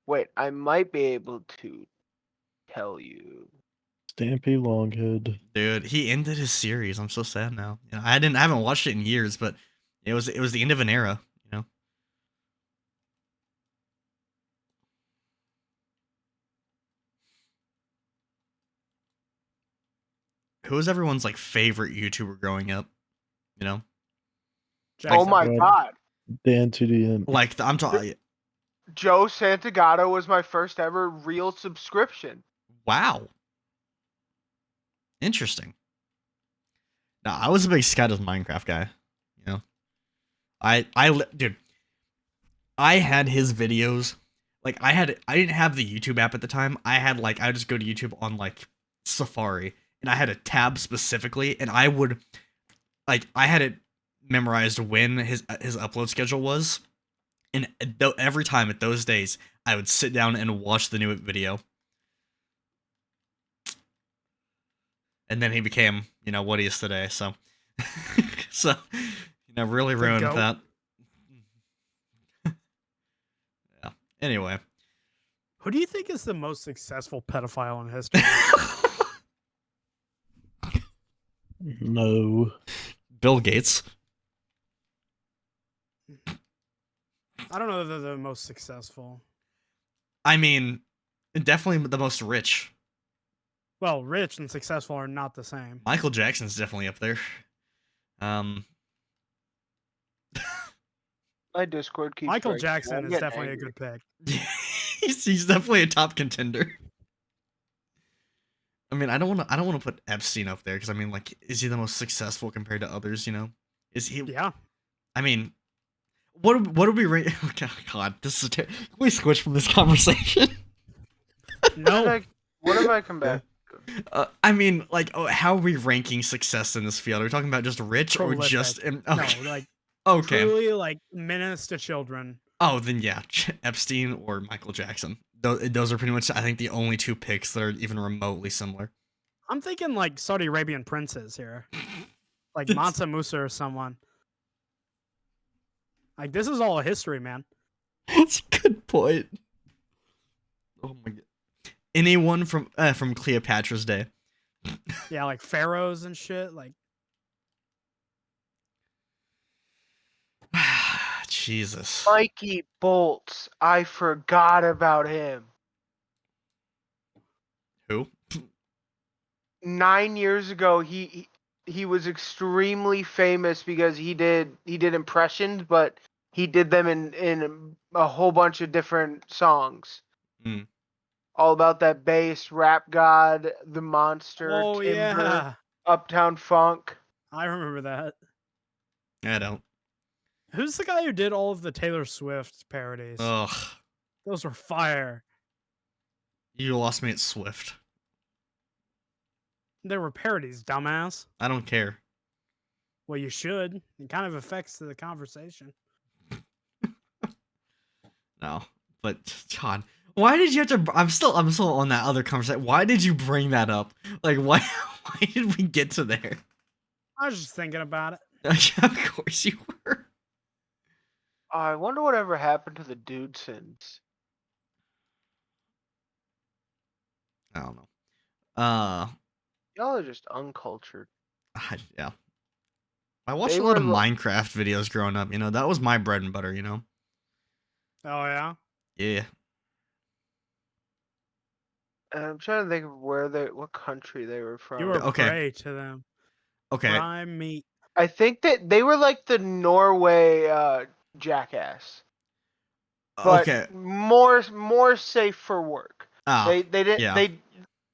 B: Wait, I might be able to tell you.
A: Stampy Longhead.
D: Dude, he ended his series. I'm so sad now. You know, I haven't watched it in years, but it was the end of an era, you know. Who was everyone's like favorite YouTuber growing up? You know?
B: Oh my
A: Jacksepticeye.
B: god.
A: Dan TDM.
D: Like I'm talking
B: Joe Santagato was my first ever real subscription.
D: wow. Interesting. Now, I was a big Skydoes Minecraft guy, you know. Dude, I had his videos. Like I didn't have the YouTube app at the time. I would just go to YouTube on like Safari, and I had a tab specifically, and I had it memorized when his upload schedule was, and every time at those days I would sit down and watch the new video. And then he became, you know, what he is today. So, so, you know, really ruined that. Yeah. Anyway,
C: who do you think is the most successful pedophile in history?
A: No.
D: Bill Gates.
C: I don't know if they're the most successful.
D: I mean, definitely the most rich.
C: Well, rich and successful are not the same.
D: Michael Jackson's definitely up there.
B: My Discord keeps
C: Michael
B: breaking.
C: Jackson
B: I'm
C: is
B: getting
C: definitely
B: angry.
C: a good pick.
D: he's definitely a top contender. I mean, I don't want to put Epstein up there because I mean, like, is he the most successful compared to others? You know, is he?
C: Yeah.
D: I mean, what do we rate? Oh, God, this is. Can we switch from this conversation?
C: No.
B: What if I come back?
D: I mean, like, how are we ranking success in this field? Are we talking about just rich or just?
C: Prolific.
D: Okay.
C: No, like
D: Okay.
C: truly like menace to children.
D: Oh, then yeah, Epstein or Michael Jackson. Those are pretty much, I think, the only two picks that are even remotely similar.
C: I'm thinking like Saudi Arabian princes here, like
D: This-
C: Mansa Musa or someone. Like this is all a history, man.
D: That's a good point. Oh my god. Anyone from Cleopatra's day.
C: Yeah, like pharaohs and shit. Like
D: Jesus.
B: Mikey Bolts. I forgot about him.
D: Who?
B: 9 years ago, he was extremely famous because he did impressions, but he did them in a whole bunch of different songs.
D: Mm.
B: All about that bass, Rap God, The Monster,
C: oh
B: Timber,
C: yeah,
B: Uptown Funk.
C: I remember that.
D: I don't.
C: Who's the guy who did all of the Taylor Swift parodies?
D: Ugh.
C: Those were fire.
D: You lost me at Swift.
C: They were parodies, dumbass.
D: I don't care.
C: Well, you should. It kind of affects the conversation.
D: No. But God, why did you have to? I'm still on that other conversation. Why did you bring that up? Like, why? Why did we get to there?
C: I was just thinking about it.
D: Of course you were.
B: I wonder whatever happened to the Dudesons.
D: I don't know.
B: Y'all are just uncultured.
D: Yeah. I watched
B: They
D: a lot of
B: were
D: Minecraft videos growing up. You know, that was my bread and butter. You know.
C: Oh yeah.
D: Yeah.
B: I'm trying to think of what country they were from.
C: You were
D: Okay.
C: prey to them.
D: Okay.
C: Prime meat.
B: I think that they were like the Norway Jackass, but
D: Okay.
B: more safe for work.
D: Ah.
B: They didn't
D: yeah.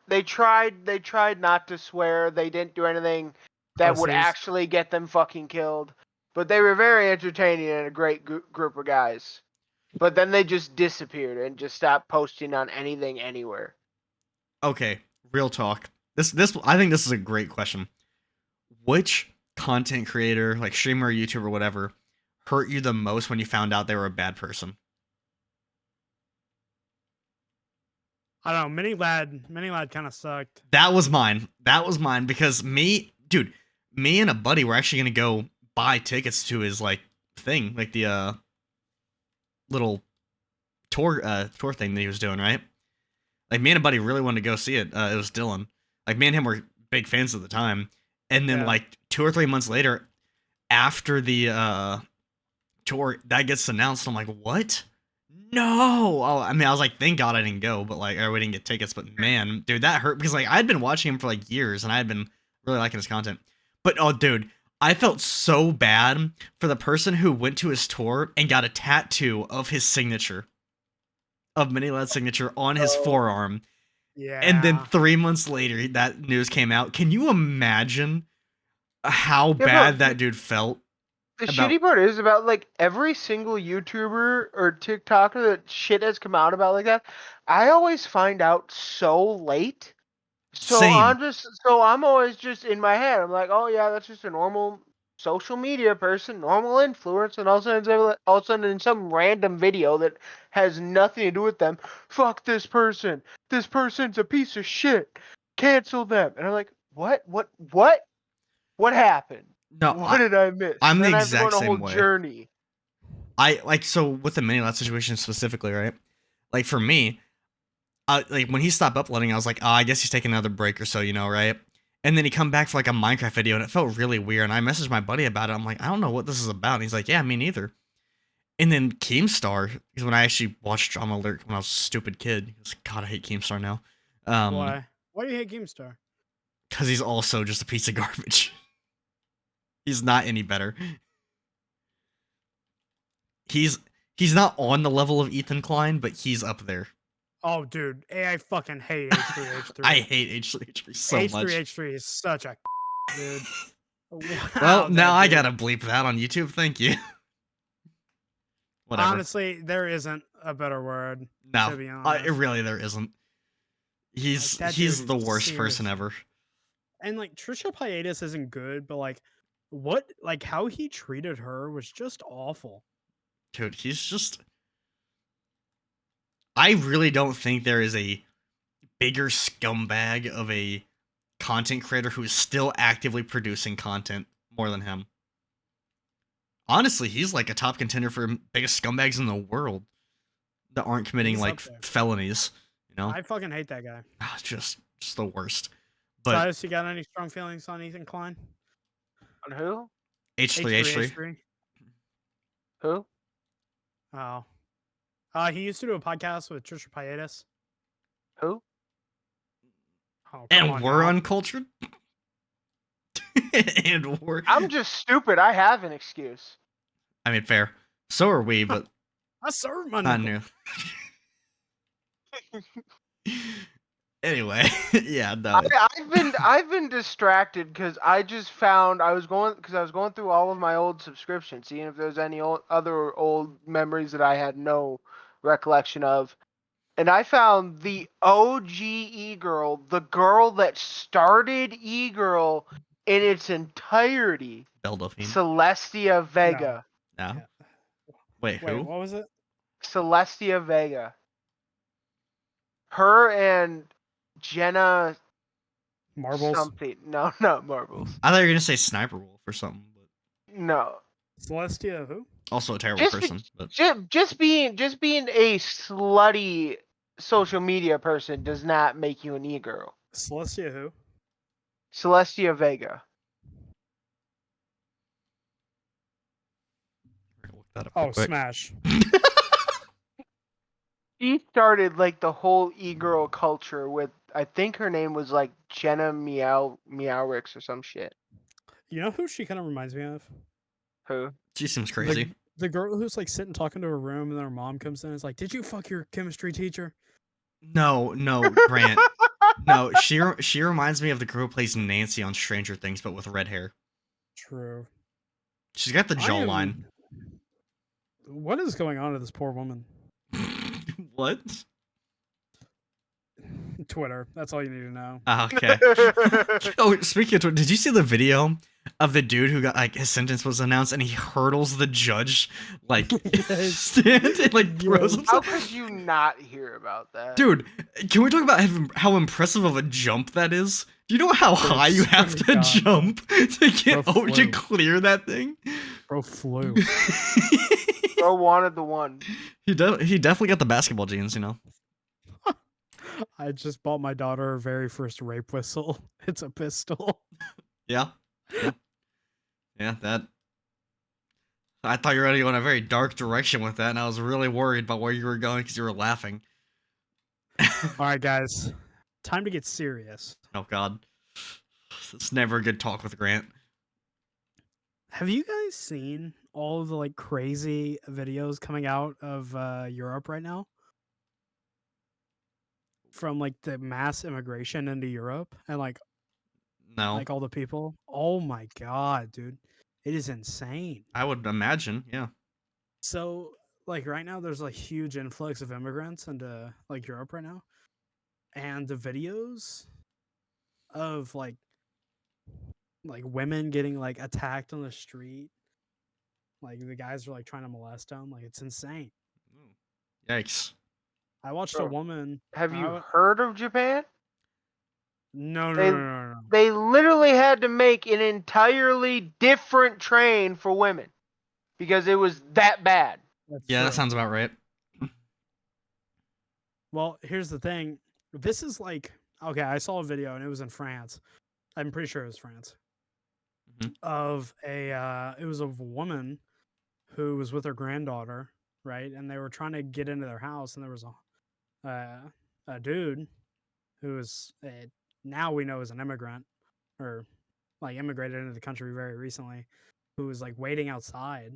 B: they tried not to swear. They didn't do anything that would
C: Pussies.
B: actually get them fucking killed. But they were very entertaining and a great group of guys. But then they just disappeared and just stopped posting on anything anywhere.
D: Okay. Real talk. This I think this is a great question. Which content creator, like streamer, YouTuber, whatever, hurt you the most when you found out they were a bad person?
C: I don't know. Mini Lad kind of sucked.
D: That was mine. That was mine because me and a buddy were actually gonna go buy tickets to his like thing, like the little tour thing that he was doing, right? Like me and a buddy really wanted to go see it. It was Dylan. Like me and him were big fans at the time. And then
C: Yeah.
D: like 2 or 3 months later, after the tour, that gets announced. I'm like, what? No. Oh, I mean, I was like, thank God I didn't go, but like, or we didn't get tickets. But man, dude, that hurt because like I'd been watching him for like years and I had been really liking his content. But oh, dude, I felt so bad for the person who went to his tour and got a tattoo of his signature, of Mini Lad's signature on his forearm.
C: Yeah.
D: And then 3 months later, that news came out. Can you imagine how
B: but
D: bad that dude felt?
B: The
D: About-
B: shitty part is about like every single YouTuber or TikToker that shit has come out about like that. I always find out so late. So
D: Same.
B: I'm always just in my head. I'm like, oh yeah, that's just a normal social media person, normal influence, and all of a sudden in some random video that has nothing to do with them, fuck this person. This person's a piece of shit. Cancel them. And I'm like, what? What happened?
D: No,
B: What did I miss?
D: I'm the
B: Then I have to go
D: exact
B: on a
D: same
B: whole
D: way.
B: journey.
D: I like, so with the Mini Lad situation specifically, right? Like for me, like when he stopped uploading, I was like, oh, I guess he's taking another break or so, you know, right? And then he come back for like a Minecraft video, and it felt really weird. And I messaged my buddy about it. I'm like, I don't know what this is about. And he's like, yeah, me neither. And then Keemstar, is when I actually watched Drama Alert when I was a stupid kid. He was, God, I hate Keemstar now.
C: Why? Why do you hate Keemstar?
D: Because he's also just a piece of garbage. He's not any better. He's not on the level of Ethan Klein, but he's up there.
C: Oh, dude, I fucking hate H3H3.
D: I hate H3H3 so much.
C: H3H3 is such a dude.
D: Well,
C: Wow,
D: now
C: that
D: I
C: dude.
D: gotta bleep that on YouTube. Thank you. Whatever.
C: Honestly, there isn't a better word.
D: No,
C: to be honest.
D: really there isn't.
C: that
D: he's
C: dude
D: the
C: is
D: worst person
C: serious.
D: ever.
C: And like Trisha Paytas isn't good, but like how he treated her was just awful.
D: Dude, he's just. I really don't think there is a bigger scumbag of a content creator who is still actively producing content more than him. Honestly, he's like a top contender for biggest scumbags in the world that aren't committing
C: He's
D: like
C: up there.
D: felonies. You know,
C: I fucking hate that guy.
D: just the worst. But
C: Silas, you got any strong feelings on Ethan Klein?
B: On who?
D: H3H3.
C: H3.
B: Who?
C: Oh. He used to do a podcast with Trisha Paytas.
B: Who?
C: Oh, come
D: And
C: on
D: we're
C: now.
D: uncultured. And we're.
B: I'm just stupid. I have an excuse.
D: I mean, fair. So are we, but
C: I served my
D: not
C: nickel.
D: new. Anyway, yeah, no.
B: I've been distracted because I just found I was going through all of my old subscriptions, seeing if there's any other old memories that I had no recollection of, and I found the OG E-Girl, the girl that started E-Girl in its entirety,
D: Belle Delphine.
B: Celestia Vega.
D: No.
C: Yeah.
D: Wait,
C: Wait,
D: who?
C: what was it?
B: Celestia Vega. Her and Jenna
C: Marbles.
B: something. No, not Marbles.
D: I thought you were gonna say Sniper Wolf or something, but
B: No.
C: Celestia who?
D: also a terrible
B: Just,
D: person. But
B: just being a slutty social media person does not make you an e-girl.
C: Celestia who?
B: Celestia Vega.
D: we're gonna look that up
C: Oh,
D: real quick.
C: Smash.
B: She started like the whole e-girl culture with, I think her name was like Jenna Meowrix or some shit.
C: You know who she kind of reminds me of?
B: Who?
D: She seems crazy.
C: The girl who's like sitting talking to her room, and then her mom comes in and is like, "Did you fuck your chemistry teacher?"
D: No, Grant. No, she reminds me of the girl who plays Nancy on Stranger Things, but with red hair.
C: True.
D: She's got the
C: I
D: jawline.
C: am- What is going on to this poor woman?
D: What?
C: Twitter. That's all you need to know.
D: Ah, okay. Oh, speaking of Twitter, did you see the video of the dude who got like his sentence was announced and he hurdles the judge like
C: Yes.
D: stand and like throws
C: Yes.
B: How
D: himself?
B: could you not hear about that?
D: Dude, can we talk about how impressive of a jump that is? Do you know how high you have to
C: God.
D: jump to get
C: Bro
D: to
C: flew.
D: clear that thing?
C: Bro flew.
B: Bro wanted the one.
D: he definitely got the basketball genes, you know.
C: I just bought my daughter her very first rape whistle. It's a pistol.
D: Yeah. Yeah, that. I thought you were going to go in a very dark direction with that, and I was really worried about where you were going because you were laughing.
C: All right, guys. Time to get serious.
D: Oh, God. It's never a good talk with Grant.
C: Have you guys seen all of the like crazy videos coming out of Europe right now? From like the mass immigration into Europe and like
D: No.
C: all the people. Oh my god, dude. It is insane.
D: I would imagine, yeah.
C: So like right now there's a huge influx of immigrants into like Europe right now. And the videos of like women getting like attacked on the street. Like the guys are like trying to molest them. Like it's insane.
D: Yikes.
C: I watched a
B: Bro,
C: woman.
B: Have you
C: I wa-
B: heard of Japan?
C: No, no,
B: They-
C: no, no, no.
B: They literally had to make an entirely different train for women because it was that bad.
C: That's
D: Yeah, that
C: true.
D: sounds about right.
C: Well, here's the thing. This is like okay, I saw a video and it was in France. I'm pretty sure it was France.
D: Mhm.
C: Of a it was of a woman who was with her granddaughter, right? And they were trying to get into their house and there was a dude who was now we know is an immigrant or like immigrated into the country very recently who was like waiting outside.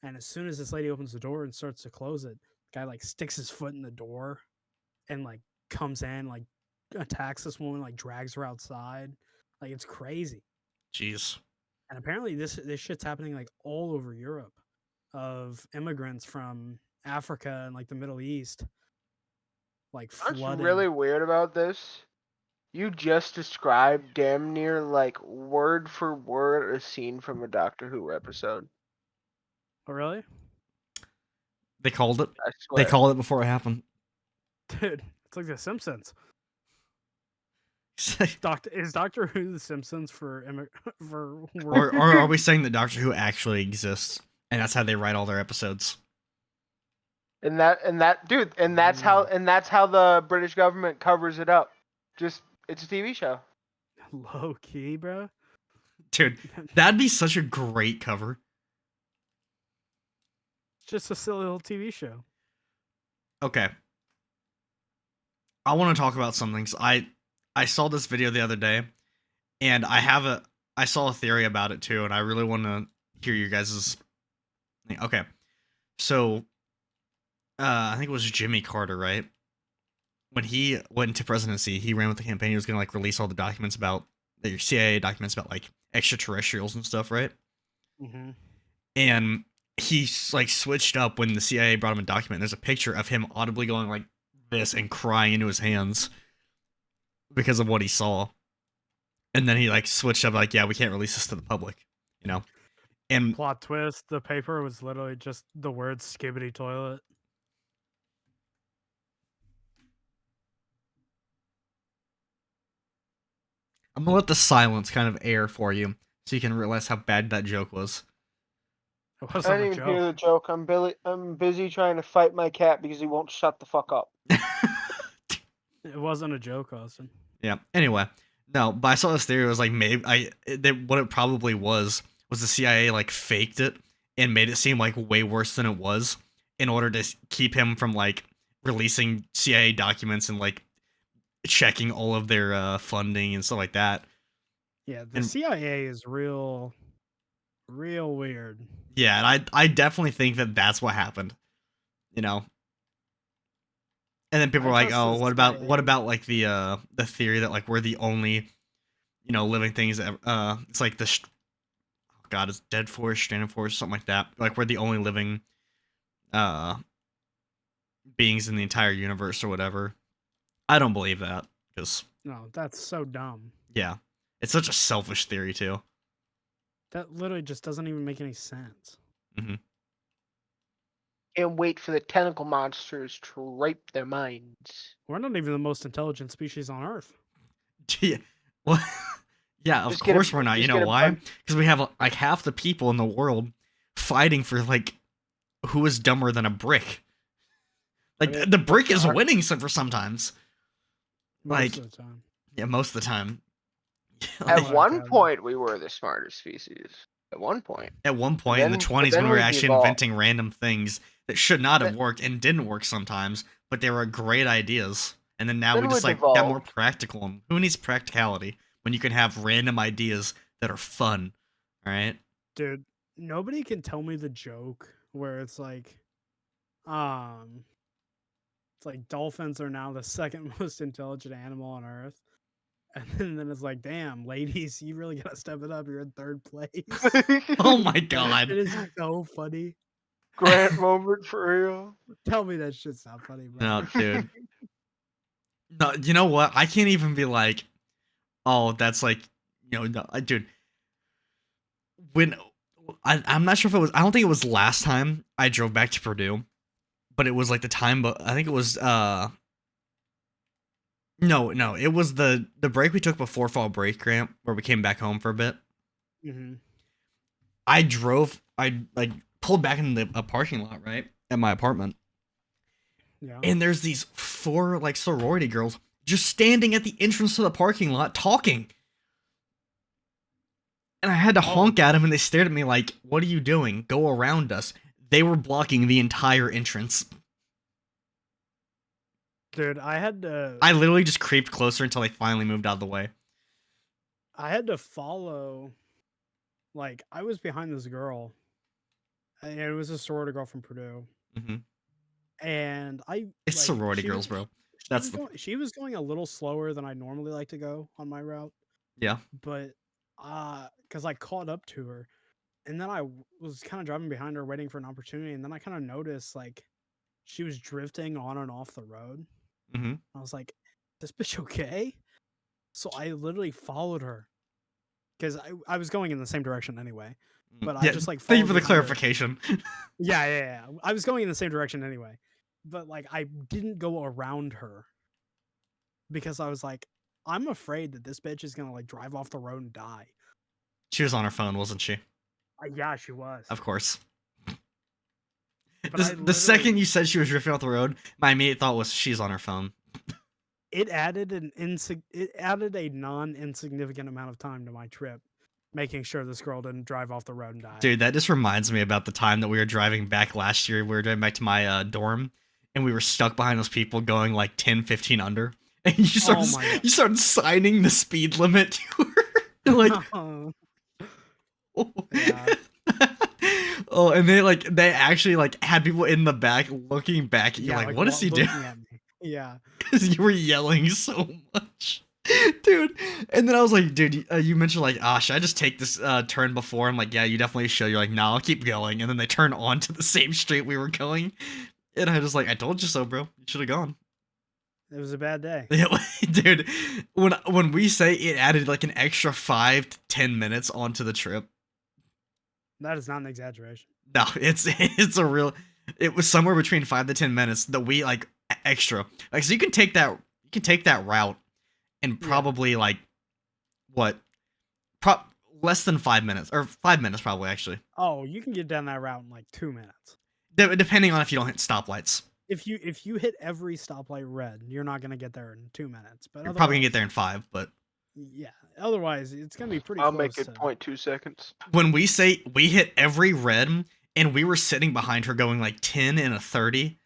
C: And as soon as this lady opens the door and starts to close it, the guy like sticks his foot in the door and like comes in, like attacks this woman, like drags her outside. Like it's crazy.
D: Jeez.
C: And apparently this shit's happening like all over Europe of immigrants from Africa and like the Middle East like
B: What's
C: flooding.
B: really weird about this? You just described damn near like word for word a scene from a Doctor Who episode.
C: Oh, really?
D: They called it.
B: I
D: They
B: swear.
D: called it before it happened.
C: Dude, it's like The Simpsons. Is Doctor Who The Simpsons for for
D: or are we saying that Doctor Who actually exists, and that's how they write all their episodes?
B: And that's how the British government covers it up. Just it's a TV show.
C: low key, bro?
D: Dude, that'd be such a great cover.
C: It's just a silly little TV show.
D: Okay. I want to talk about something. So I saw this video the other day, and I saw a theory about it too, and I really want to hear you guys' thing. Okay. So I think it was Jimmy Carter, right? When he went into presidency, he ran with the campaign. He was gonna like release all the documents about the CIA documents about like extraterrestrials and stuff, right?
C: Mm-hmm.
D: And he like switched up when the CIA brought him a document. There's a picture of him audibly going like this and crying into his hands because of what he saw. And then he like switched up like, yeah, we can't release this to the public, you know. And
C: Plot twist: the paper was literally just the word "skibbity toilet."
D: I'm gonna let the silence kind of air for you so you can realize how bad that joke was.
C: It
B: I
C: wasn't
B: didn't
C: a
B: even hear
C: joke.
B: the joke. I'm busy trying to fight my cat because he won't shut the fuck up.
C: It wasn't a joke, Austin.
D: Yeah. Anyway, no, but I saw this theory. It was like maybe what it probably was the CIA like faked it and made it seem like way worse than it was in order to keep him from like releasing CIA documents and like checking all of their funding and stuff like that.
C: Yeah, the
D: And-
C: CIA is real weird.
D: Yeah, and I definitely think that that's what happened. You know. And then people
C: I
D: were like,
C: trust
D: "Oh,
C: the
D: what
C: CIA.
D: about like the theory that like we're the only, you know, living things that it's like this oh God, it's Dead Force, Stranded Force, something like that. Like we're the only living uh beings in the entire universe or whatever." I don't believe that because
C: No, that's so dumb.
D: yeah, it's such a selfish theory too.
C: That literally just doesn't even make any sense.
B: Can't wait for the tentacle monsters to rape their minds.
C: We're not even the most intelligent species on Earth.
D: Yeah, well, yeah, of
B: Just get a-
D: course we're not. You
B: just
D: know
B: get a
D: why?
B: bunch-
D: Because we have like half the people in the world fighting for like who is dumber than a brick. Like
B: I mean,
D: the brick
B: what's
D: is
B: the-
D: winning some for sometimes.
C: Most
D: Like-
C: of the time.
D: Yeah, most of the time.
B: At
C: Like,
B: one point, we were the smartest species. At one point.
D: At one point in the
B: Then-
D: 20s
B: then
D: when we were
B: we
D: actually
B: evolved.
D: inventing random things that should not have
B: Then-
D: worked and didn't work sometimes, but they were great ideas. And then now
B: Then
D: we just
B: we
D: like got more
B: devolved.
D: practical. And who needs practicality when you can have random ideas that are fun? All right?
C: Dude, nobody can tell me the joke where it's like it's like dolphins are now the second most intelligent animal on Earth. And then it's like, damn, ladies, you really gotta step it up. You're in third place.
D: Oh my god.
C: It is so funny.
B: Grant moment for real.
C: Tell me that shit's not funny, bro.
D: No, dude. No, you know what? I can't even be like, oh, that's like, you know, no, dude. When I'm not sure if it was, I don't think it was last time I drove back to Purdue, but it was like the time, but I think it was, no, it was the break we took before fall break, Grant, where we came back home for a bit.
C: Mm-hmm.
D: I like pulled back into a parking lot, right, at my apartment.
C: Yeah.
D: And there's these 4 like sorority girls just standing at the entrance to the parking lot talking. And I had to honk at them and they stared at me like, "What are you doing? Go around us." They were blocking the entire entrance.
C: Dude, I had to
D: I literally just creeped closer until they finally moved out of the way.
C: follow, like, I was behind this girl. And it was a sorority girl from Purdue.
D: hmm
C: And
D: It's
C: like,
D: sorority
C: she
D: girls,
C: was-
D: bro.
C: She
D: That's
C: was,
D: the-
C: going, she was going a little slower than I normally like to go on my route.
D: Yeah.
C: But because I caught up to her, and then I was kind of driving behind her, waiting for an opportunity, and then I kind of noticed like she was drifting on and off the road.
D: Mm-hmm.
C: I was like, "This bitch okay?" So I literally followed her because I was going in the same direction anyway. But I just like
D: thank you
C: followed
D: for the
C: behind her.
D: clarification.
C: Yeah. I was going in the same direction anyway, but like I didn't go around her because I was like, I'm afraid that this bitch is gonna like drive off the road and die.
D: She was on her phone, wasn't she?
C: Yeah, she was.
D: Of course.
C: But I
D: The second
C: literally-
D: you said she was drifting off the road, my immediate thought was she's on her phone.
C: It added a non-insignificant amount of time to my trip, making sure this girl didn't drive off the road and die.
D: Dude, that just reminds me about the time that we were driving back last year. We were driving back to my dorm, and we were stuck behind those people going like 10, 15 under. And you started,
C: my God.
D: you started signing the speed limit to her. Like,
C: Oh,
D: oh.
C: Yeah.
D: Oh, and they actually like had people in the back looking back at you like, what is he doing?
C: looking at me. Yeah.
D: Because you were yelling so much. Dude, and then I was like, dude, you mentioned like, should I just take this turn before? I'm like, yeah, you definitely should. You're like, no, I'll keep going. And then they turn onto the same street we were going. And I just like, I told you so, bro. You should have gone.
C: It was a bad day.
D: Yeah, dude, when we say it added like an extra 5 to 10 minutes onto the trip,
C: That is not an exaggeration.
D: no, it's a real. It was somewhere between 5 to 10 minutes that we like extra. Like, so you can take that route in probably like what, less than 5 minutes or 5 minutes probably actually.
C: Oh, you can get down that route in like 2 minutes.
D: Depending on if you don't hit stoplights,
C: If you hit every stoplight red, you're not gonna get there in 2 minutes. But
D: you're probably gonna get
C: otherwise-
D: there in 5. But
C: Yeah. Otherwise, it's gonna be pretty.
B: I'll
C: close
B: make it
C: to-
B: 0.2 seconds.
D: when we say we hit every red and we were sitting behind her going like 10 and a 30.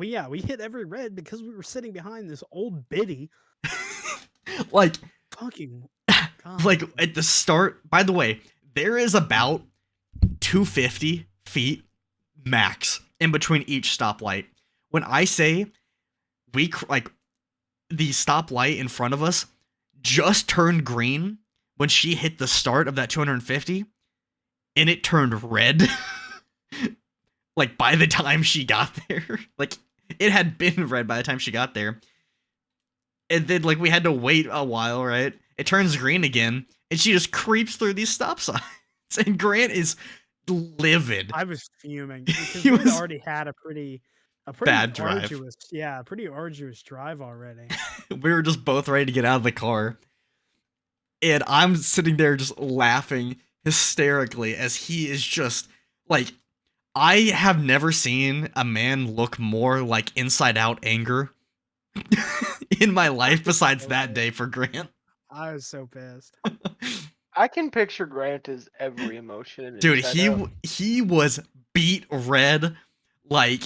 C: Yeah, we hit every red because we were sitting behind this old biddy.
D: Like
C: Fucking.
D: like at the start, by the way, there is about 250 feet max in between each stoplight. When I say like the stoplight in front of us just turned green when she hit the start of that 250 and it turned red like by the time she got there. Like it had been red by the time she got there. And then like we had to wait a while, right? It turns green again, and she just creeps through these stop signs. And Grant is livid.
C: I was fuming because
D: He
C: we had
D: was-
C: already had a pretty
D: Bad drive.
C: arduous, pretty arduous drive already.
D: We were just both ready to get out of the car. And I'm sitting there just laughing hysterically as he is just like, I have never seen a man look more like inside out anger in my life besides that day for Grant.
C: I was so pissed.
B: I can picture Grant as every emotion. in
D: Dude,
B: Inside Out.
D: he was beat red, like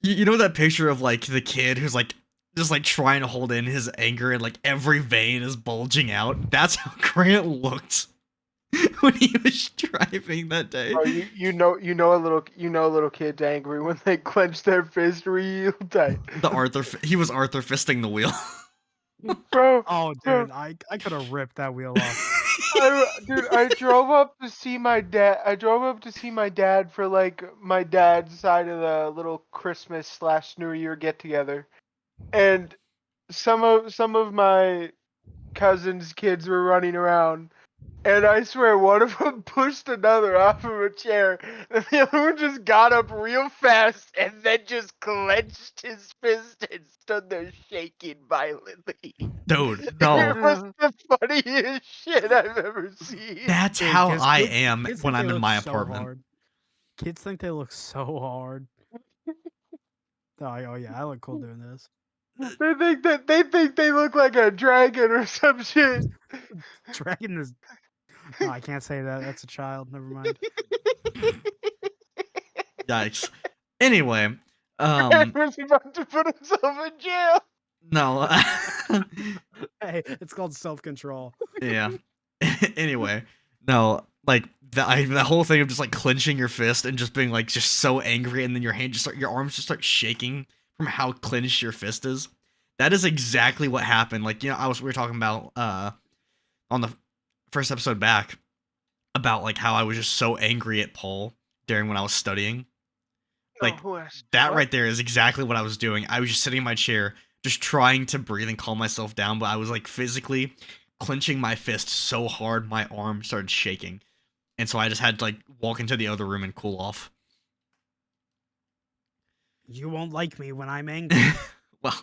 D: you know that picture of like the kid who's like just like trying to hold in his anger and like every vein is bulging out. That's how Grant looked when he was driving that day.
B: Bro, you know a little kid's angry when they clench their fist real tight.
D: He was Arthur fisting the wheel.
B: Bro,
C: Oh,
B: Bro.
C: dude, I could have ripped that wheel off.
B: I drove up to see my dad. I drove up to see my dad for like my dad's side of the little Christmas / New Year get together, and some of my cousins' kids were running around, and I swear one of them pushed another off of a chair, and the other one just got up real fast and then just clenched his fist and stood there shaking violently.
D: Dude,
B: It
D: no.
B: was the funniest shit I've ever seen.
D: That's
C: Dude,
D: how
C: 'cause
D: I
C: kids-
D: am
C: kids
D: when
C: think
D: I'm
C: they
D: in
C: look
D: my
C: so
D: apartment.
C: hard. Kids think they look so hard. Oh yeah, I look cool doing this.
B: They think they look like a dragon or some shit.
C: Dragon is. Oh, I can't say that. That's a child. Never mind.
D: Yikes. Anyway,
B: Was about to put himself in jail.
D: no.
C: Hey, it's called self-control.
D: Yeah. Anyway, no, like the whole thing of just like clenching your fist and just being like just so angry, and then your arms just start shaking from how clenched your fist is. That is exactly what happened. Like, you know, we were talking about on the first episode back about like how I was just so angry at Paul during when I was studying. Like,
B: who asked
D: that
B: what?
D: right there is exactly what I was doing. I was just sitting in my chair, just trying to breathe and calm myself down, but I was like physically clenching my fist so hard my arm started shaking. And so I just had to like walk into the other room and cool off.
C: You won't like me when I'm angry.
D: Well,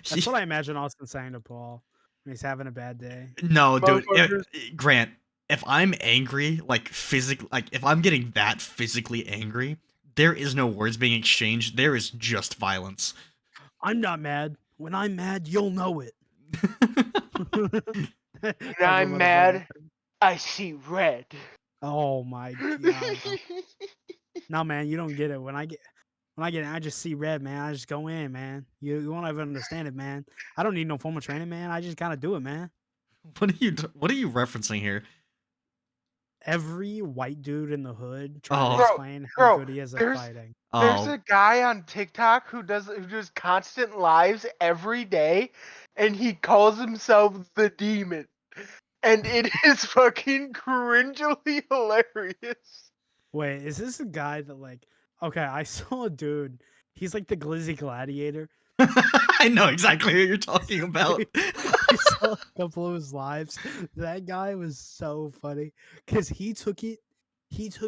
C: That's what I imagine Austin saying to Paul when he's having a bad day.
D: no, dude,
B: Motherfuckers.
D: Grant, if I'm angry, like physically, like if I'm getting that physically angry, there is no words being exchanged. There is just violence.
C: I'm not mad. When I'm mad, you'll know it.
B: When I'm mad, I see red.
C: Oh my god. bro. No, man, you don't get it. When I get it, I just see red, man. I just go in, man. You won't ever understand it, man. I don't need no formal training, man. I just gotta do it, man.
D: What are you referencing here?
C: Every white dude in the hood trying
D: Oh.
C: to explain how
B: Bro,
C: good he is at
B: there's-
C: fighting.
B: There's
D: Oh,
B: a guy on TikTok who does constant lives every day, and he calls himself the Demon, and it is fucking cringily hilarious.
C: Wait, is this a guy that like? Okay, I saw a dude. He's like the Glizzy Gladiator.
D: I know exactly what you're talking about.
C: I saw a couple of his lives. That guy was so funny because he took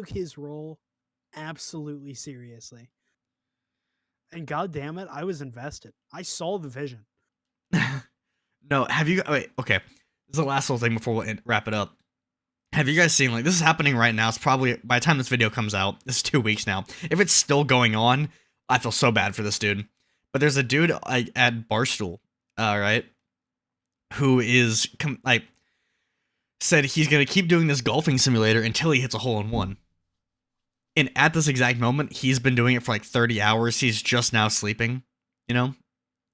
C: his role absolutely seriously. And god damn it, I was invested. I saw the vision.
D: No, have you? Wait, okay. This is the last little thing before we'll wrap it up. Have you guys seen, like, this is happening right now? It's probably, by the time this video comes out, this is 2 weeks now. If it's still going on, I feel so bad for this dude. But there's a dude at Barstool, right, who is, like, said he's going to keep doing this golfing simulator until he hits a hole-in-one. And at this exact moment, he's been doing it for, like, 30 hours. He's just now sleeping, you know?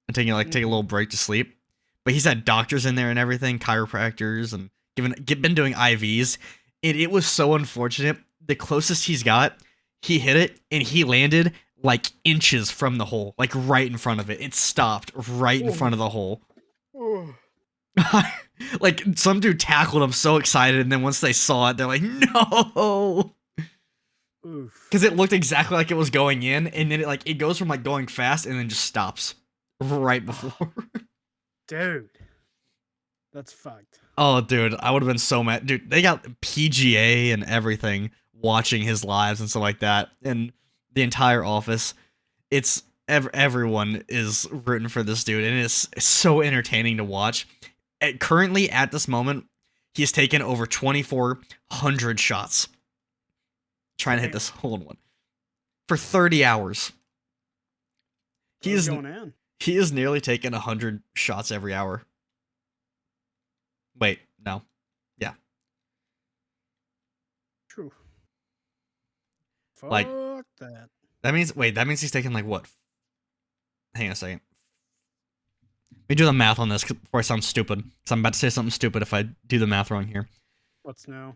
D: And taking a little break to sleep. But he's had doctors in there and everything, chiropractors, and been doing IVs. And it was so unfortunate. The closest he's got, he hit it, and he landed like inches from the hole, like right in front of it. It stopped right in front of the hole. Like, some dude tackled him so excited, and then once they saw it, they're like, no!
C: Oof.
D: Because it looked exactly like it was going in, and then it goes from like going fast and then just stops right before.
C: Dude. That's fucked.
D: Oh, dude, I would have been so mad. Dude, they got PGA and everything watching his lives and stuff like that, and the entire office. It's everyone is rooting for this dude, and it's so entertaining to watch. Currently, at this moment, he's taken over 2,400 shots trying to hit this hole-in-one for 30 hours.
C: What's going on?
D: He is nearly taking 100 shots every hour. Wait, no. Yeah.
C: True. Fuck
D: Like-
C: that.
D: That means he's taking like what? Hang on a second. Let me do the math on this before I sound stupid. Because I'm about to say something stupid if I do the math wrong here.
C: What's new?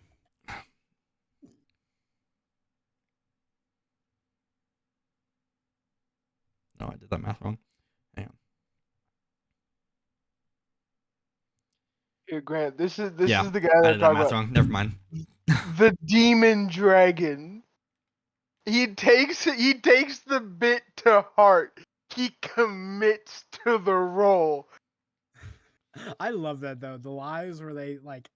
D: No, I did that math wrong.
B: Here, Grant, this is
D: Yeah,
B: the guy
D: I
B: that
D: did that
B: talking
D: math
B: about
D: wrong. Never mind.
B: the Demon Dragon. He takes the bit to heart. He commits to the role.
C: I love that though. The lives where they like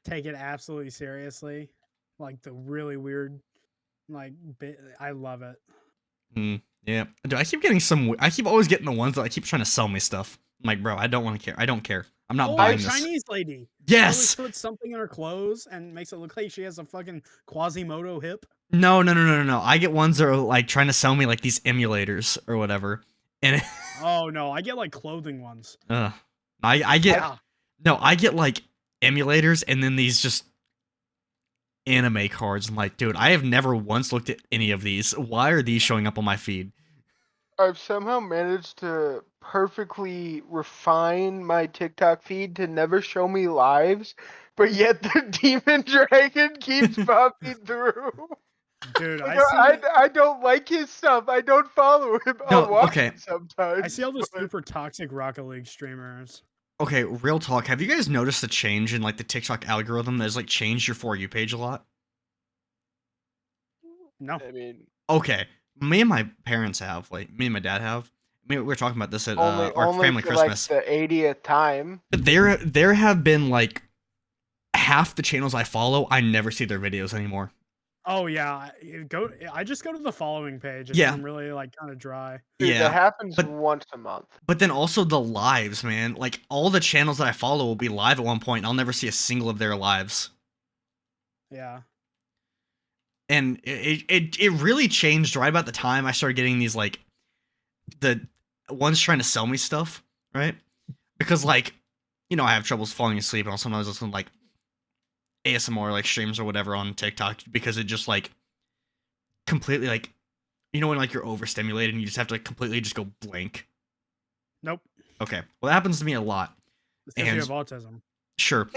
C: take it absolutely seriously. Like the really weird like bit I love it.
D: Yeah. Dude, I keep getting I keep always getting the ones that keep trying to sell me stuff. I'm like, bro, I don't want to care. I don't care. I'm not
C: Oh,
D: buying
C: the
D: this.
C: Chinese lady.
D: Yes.
C: Always puts something in her clothes and makes it look like she has a fucking Quasimodo hip.
D: No. I get ones that are like trying to sell me like these emulators or whatever. And
C: Oh no, I get like clothing ones.
D: I get
C: Yeah.
D: no, I get like emulators and then these just anime cards. I'm like, dude, I have never once looked at any of these. Why are these showing up on my feed?
B: I've somehow managed to perfectly refine my TikTok feed to never show me lives, but yet the Demon Dragon keeps popping through.
C: Dude,
B: I don't like his stuff. I don't follow him.
D: No,
B: I'll watch
D: okay.
B: it sometimes.
C: I see all the
B: but-
C: super toxic Rocket League streamers.
D: Okay, real talk. Have you guys noticed the change in like the TikTok algorithm that's like changed your For You page a lot?
C: No.
B: I mean,
D: Okay, Me and my parents have, like, me and my dad have. We were talking about this at
B: Only
D: our
B: only
D: family
B: for
D: Christmas.
B: like the 80th time.
D: There have been like half the channels I follow, I never see their videos anymore.
C: Oh yeah, I just go to the following page if
D: Yeah.
C: I'm really like kind of dry.
B: Dude,
D: Yeah,
B: that happens
D: but-
B: once a month.
D: But then also the lives, man. Like all the channels that I follow will be live at one point, and I'll never see a single of their lives.
C: Yeah.
D: And it really changed right about the time I started getting these like the ones trying to sell me stuff, right? Because like, you know, I have troubles falling asleep, and I'll sometimes listen to like ASMR like streams or whatever on TikTok because it just like completely like, you know, when like you're overstimulated and you just have to like completely just go blank.
C: Nope.
D: Okay, well that happens to me a lot.
C: It's because you
D: And-
C: have autism.
D: Sure.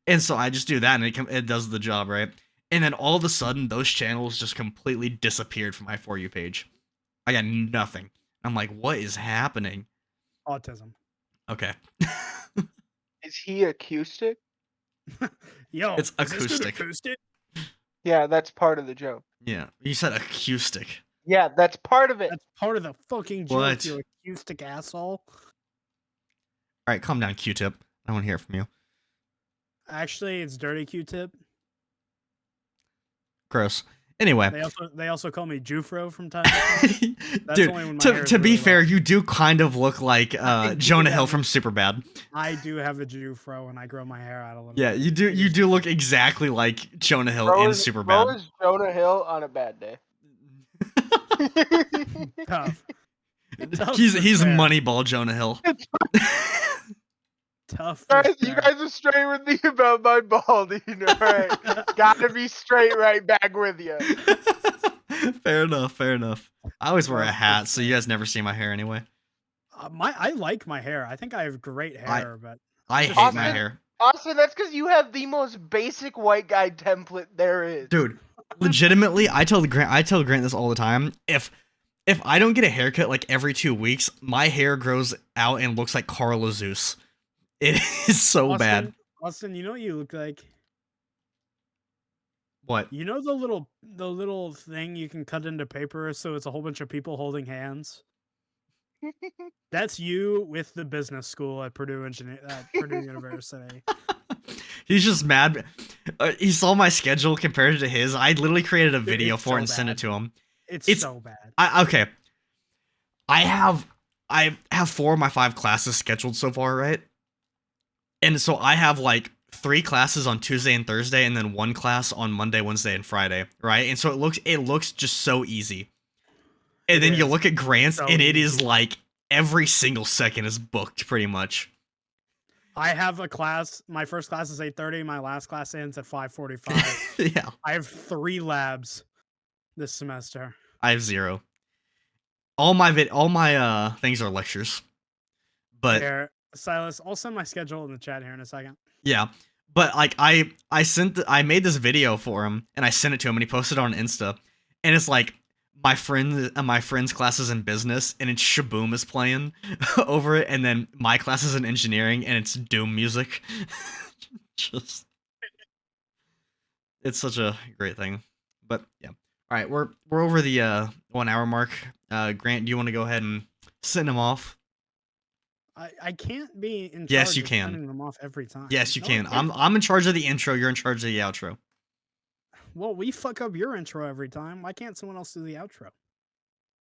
D: And so I just do that, and it does the job, right? And then all of a sudden, those channels just completely disappeared from my For You page. I got nothing. I'm like, what is happening?
C: Autism.
D: Okay.
B: Is he acoustic?
C: Yo,
D: It's
C: is this dude
D: acoustic.
C: acoustic?
B: Yeah, that's part of the joke.
D: Yeah, you said acoustic.
B: Yeah, that's part of it.
C: That's part of the fucking joke,
D: What?
C: you acoustic asshole.
D: All right, calm down, Q-Tip. I want to hear from you.
C: Actually, it's Dirty Q-Tip.
D: Gross. Anyway,
C: They also call me Jufro from time to time. That's only when
D: dude,
C: my hair
D: to
C: is
D: be
C: really
D: fair,
C: long.
D: you do kind of look like
C: I do
D: Jonah Hill
C: have-
D: from Superbad.
C: I do have a Jufro, and I grow my hair out a little.
D: Yeah,
C: bit.
D: you do look exactly like Jonah Hill
B: Bro
D: in
B: is
D: Superbad.
B: Jonah Hill on a bad day.
C: Tough. Tough
D: he's
C: but
D: he's
C: fair.
D: Moneyball Jonah Hill.
C: Tough. but
B: Guys, you
C: fair.
B: guys are straight with me about my balding, alright? Gotta be straight right back with you.
D: Fair enough, fair enough. I always wear a
C: Tough but
D: hat, so you
C: fair.
D: guys never see my hair anyway.
C: I like my hair. I think I have great hair, but
D: I
C: Just
D: hate my
B: Austin-
D: hair.
B: Austin, that's because you have the most basic white guy template there is.
D: Dude, legitimately, I tell Grant this all the time. If I don't get a haircut like every 2 weeks, my hair grows out and looks like Carl Zeus. It is so bad.
C: Austin, you know what you look like?
D: What?
C: You know the little thing you can cut into paper so it's a whole bunch of people holding hands? That's you with the business school at Purdue University.
D: He's just mad. He saw my schedule compared to his. I literally created a video
C: it's
D: for it
C: so
D: and sent it
C: bad.
D: to him.
C: It's so bad.
D: Okay. I have 4 of my 5 classes scheduled so far, right? And so I have like 3 classes on Tuesday and Thursday, and then 1 class on Monday, Wednesday, and Friday, right? And so it looks just so easy. And
C: It
D: then you
C: is.
D: look at Grant's,
C: So
D: and it is
C: easy.
D: like every single second is booked, pretty much.
C: I have a class. My first class is 8:30. My last class ends at 5:45.
D: Yeah,
C: I have 3 labs this semester.
D: I have 0. All my things are lectures, but
C: Here, Silas, I'll send my schedule in the chat here in a second.
D: yeah. But like I made this video for him and I sent it to him and he posted it on Insta, and it's like my friend's class is in business and it's Shaboom is playing over it, and then my class is in engineering and it's Doom music. Just it's such a great thing. But yeah. All right, we're over the 1 hour mark. Grant, do you want to go ahead and send him off?
C: I can't be in charge
D: Yes, you
C: of
D: can.
C: sending them off every time.
D: Yes, you
C: No, I
D: can.
C: can't.
D: I'm in charge of the intro. You're in charge of the outro.
C: Well, we fuck up your intro every time. Why can't someone else do the outro?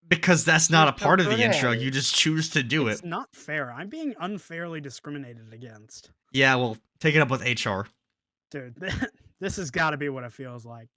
D: Because that's not a
B: You're so
D: part of the
B: good at
D: intro.
B: it.
D: You just choose to do
C: It's
D: it.
C: not fair. I'm being unfairly discriminated against.
D: Yeah, well, take it up with HR.
C: Dude, this has got to be what it feels like.